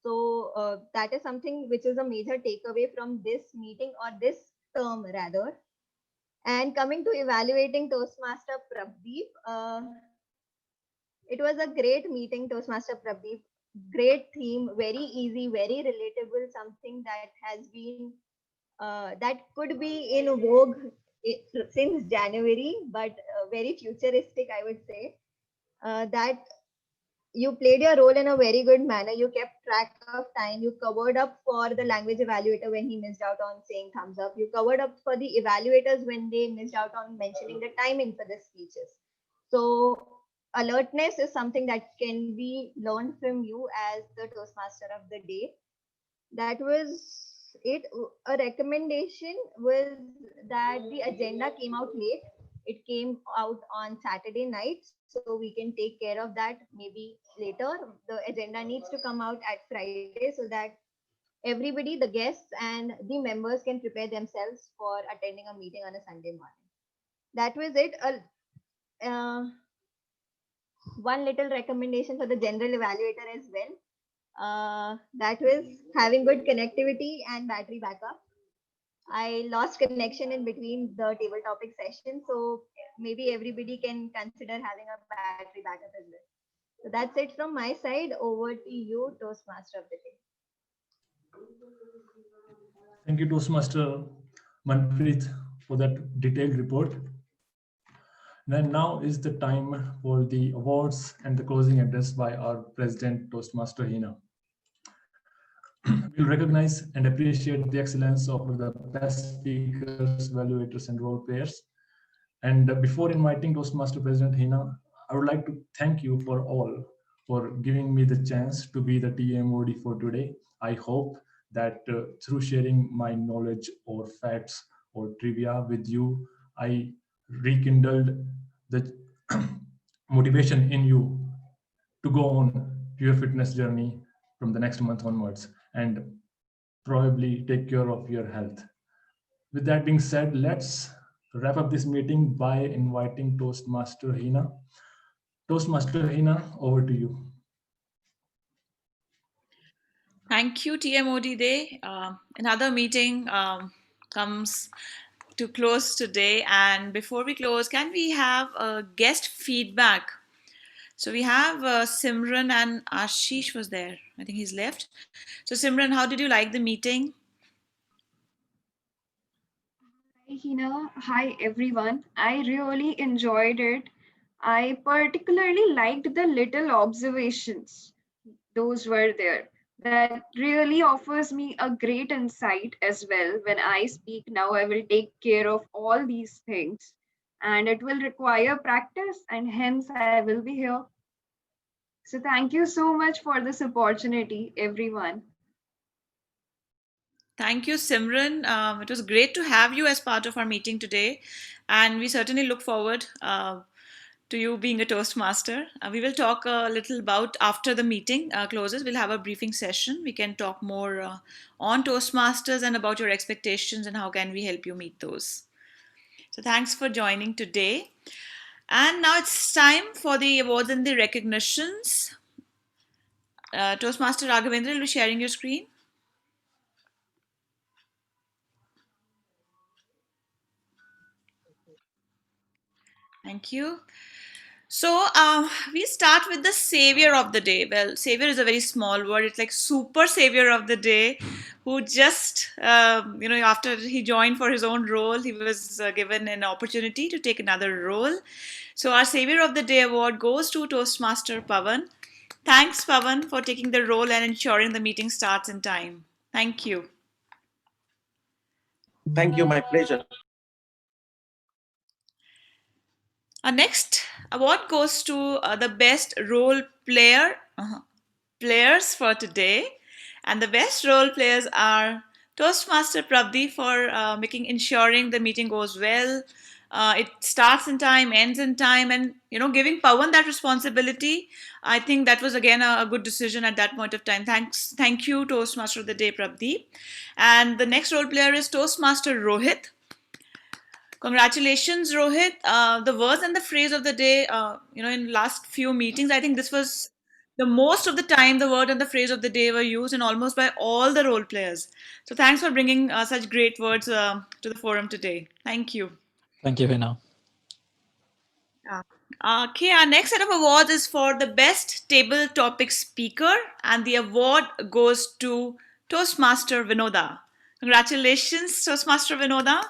So that is something which is a major takeaway from this meeting, or this term rather. And coming to evaluating Toastmaster Prabdeep, it was a great meeting, Toastmaster Prabdeep. Great theme, very easy, very relatable, something that has been, that could be in vogue since January, but very futuristic, I would say. That you played your role in a very good manner. You kept track of time. You covered up for the language evaluator when he missed out on saying thumbs up. You covered up for the evaluators when they missed out on mentioning the timing for the speeches. So alertness is something that can be learned from you as the Toastmaster of the day. That was it. A recommendation was that the agenda came out late. It came out on Saturday night, so we can take care of that maybe later. The agenda needs to come out at Friday so that everybody, the guests and the members, can prepare themselves for attending a meeting on a Sunday morning. That was it. One little recommendation for the general evaluator as well. That was having good connectivity and battery backup. I lost connection in between the table topic session, so maybe everybody can consider having a battery backup as well. So that's it from my side. Over to you, Toastmaster of the day. Thank you, Toastmaster Manpreet, for that detailed report. And now is the time for the awards and the closing address by our President, Toastmaster Hina. we'll recognize and appreciate the excellence of the best speakers, evaluators, and role players. And before inviting Toastmaster President Hina, I would like to thank you for giving me the chance to be the TMOD for today. I hope that through sharing my knowledge or facts or trivia with you, I rekindled the motivation in you to go on to your fitness journey from the next month onwards and probably take care of your health. With that being said, let's wrap up this meeting by inviting Toastmaster Hina. Toastmaster Hina, over to you. Thank you, TMOD Day. Another meeting comes to close today. And before we close, can we have a guest feedback? So we have Simran and Ashish was there. I think he's left. So Simran, how did you like the meeting? Hi, Hina. Hi, everyone. I really enjoyed it. I particularly liked the little observations. Those were there. That really offers me a great insight as well. When I speak now, I will take care of all these things. And it will require practice, and hence I will be here. So thank you so much for this opportunity, everyone. Thank you, Simran. It was great to have you as part of our meeting today. And we certainly look forward to you being a Toastmaster. We will talk a little about after the meeting closes. We'll have a briefing session. We can talk more on Toastmasters and about your expectations and how can we help you meet those. So thanks for joining today. And now it's time for the awards and the recognitions. Toastmaster Raghavendra will be sharing your screen. Thank you. So we start with the savior of the day. Well, savior is a very small word. It's like super savior of the day, who just after he joined for his own role, he was given an opportunity to take another role. So our savior of the day award goes to Toastmaster Pawan. Thanks, Pawan, for taking the role and ensuring the meeting starts in time. Thank you. Thank you. My pleasure. Our next award goes to the best role players for today. And the best role players are Toastmaster Prabdeep for ensuring the meeting goes well. It starts in time, ends in time, and giving Pawan that responsibility. I think that was again a good decision at that point of time. Thank you, Toastmaster of the Day, Prabdeep. And the next role player is Toastmaster Rohit. Congratulations, Rohit. The words and the phrase of the day, in last few meetings, I think this was the most of the time the word and the phrase of the day were used and almost by all the role players. So thanks for bringing such great words to the forum today. Thank you. Thank you, Hina. Okay, our next set of awards is for the best table topic speaker, and the award goes to Toastmaster Vinoda. Congratulations, Toastmaster Vinoda.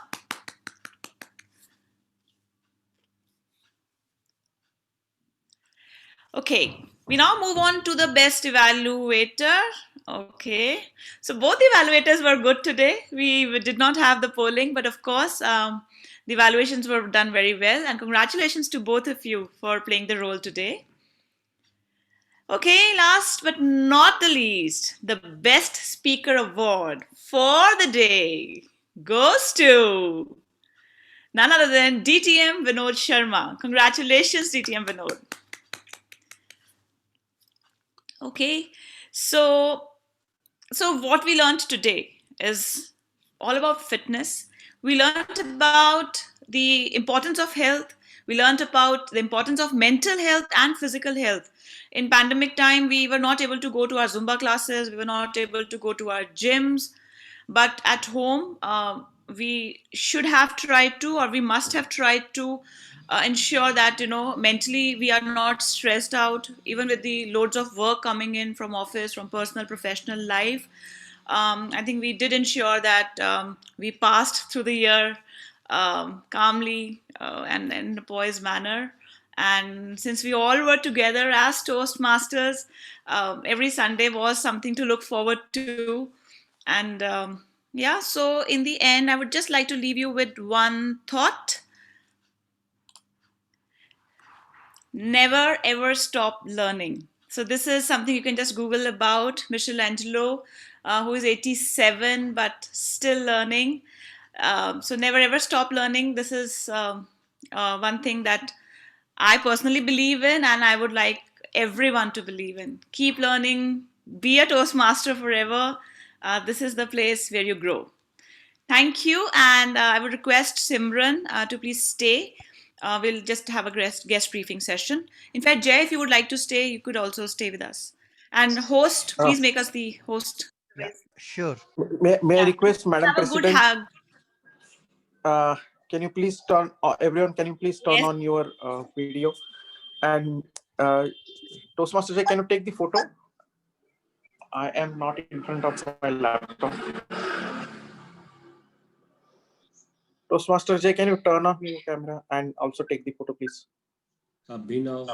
Okay, we now move on to the best evaluator. Okay, so both evaluators were good today. We did not have the polling, but of course, the evaluations were done very well. And congratulations to both of you for playing the role today. Okay, last but not the least, the best speaker award for the day goes to none other than DTM Vinod Sharma. Congratulations, DTM Vinod. Okay, so what we learned today is all about fitness. We learned about the importance of health. We learned about the importance of mental health and physical health. In pandemic time, we were not able to go to our Zumba classes. We were not able to go to our gyms. But at home, we should have tried to, or we must have tried to ensure that mentally we are not stressed out, even with the loads of work coming in from office, from personal professional life. I think we did ensure that we passed through the year calmly and in a poised manner. And since we all were together as Toastmasters, every Sunday was something to look forward to. And yeah, so in the end, I would just like to leave you with one thought. Never ever stop learning. So this is something you can just Google about Michelangelo, who is 87 but still learning. So never ever stop learning. This is one thing that I personally believe in, and I would like everyone to believe in. Keep learning, be a Toastmaster forever. This is the place where you grow. Thank you, and I would request Simran to please stay. We'll just have a guest briefing session. In fact, Jay, if you would like to stay, you could also stay with us. And host, please make us the host. Sure. May I request, Madam Have a good President? hug. Can you please turn, everyone, can you please turn Yes. on your video? And Toastmaster Jay, can you take the photo? I am not in front of my laptop. Toastmaster Jay, can you turn on your camera and also take the photo, please? Abhinav.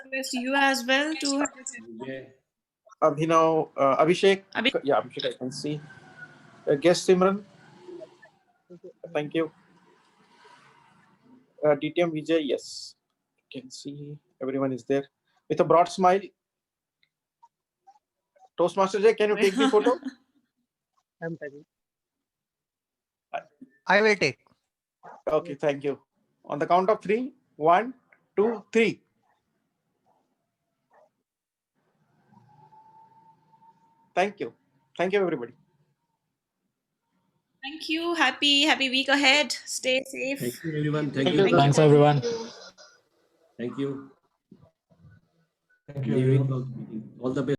Request you as well to. Abhinav, Abhishek. Yeah, Abhishek, I can see. Guest Simran. Thank you. DTM Vijay, yes. You can see everyone is there with a broad smile. Toastmaster Jay, can you take the photo? I'm taking. I will take. Okay, thank you. On the count of 3, 1, 2, 3. Thank you. Thank you, everybody. Thank you. Happy week ahead. Stay safe. Thank you, everyone. Thank you. Thanks, everyone. Thank you. Thank you, everyone. All the best.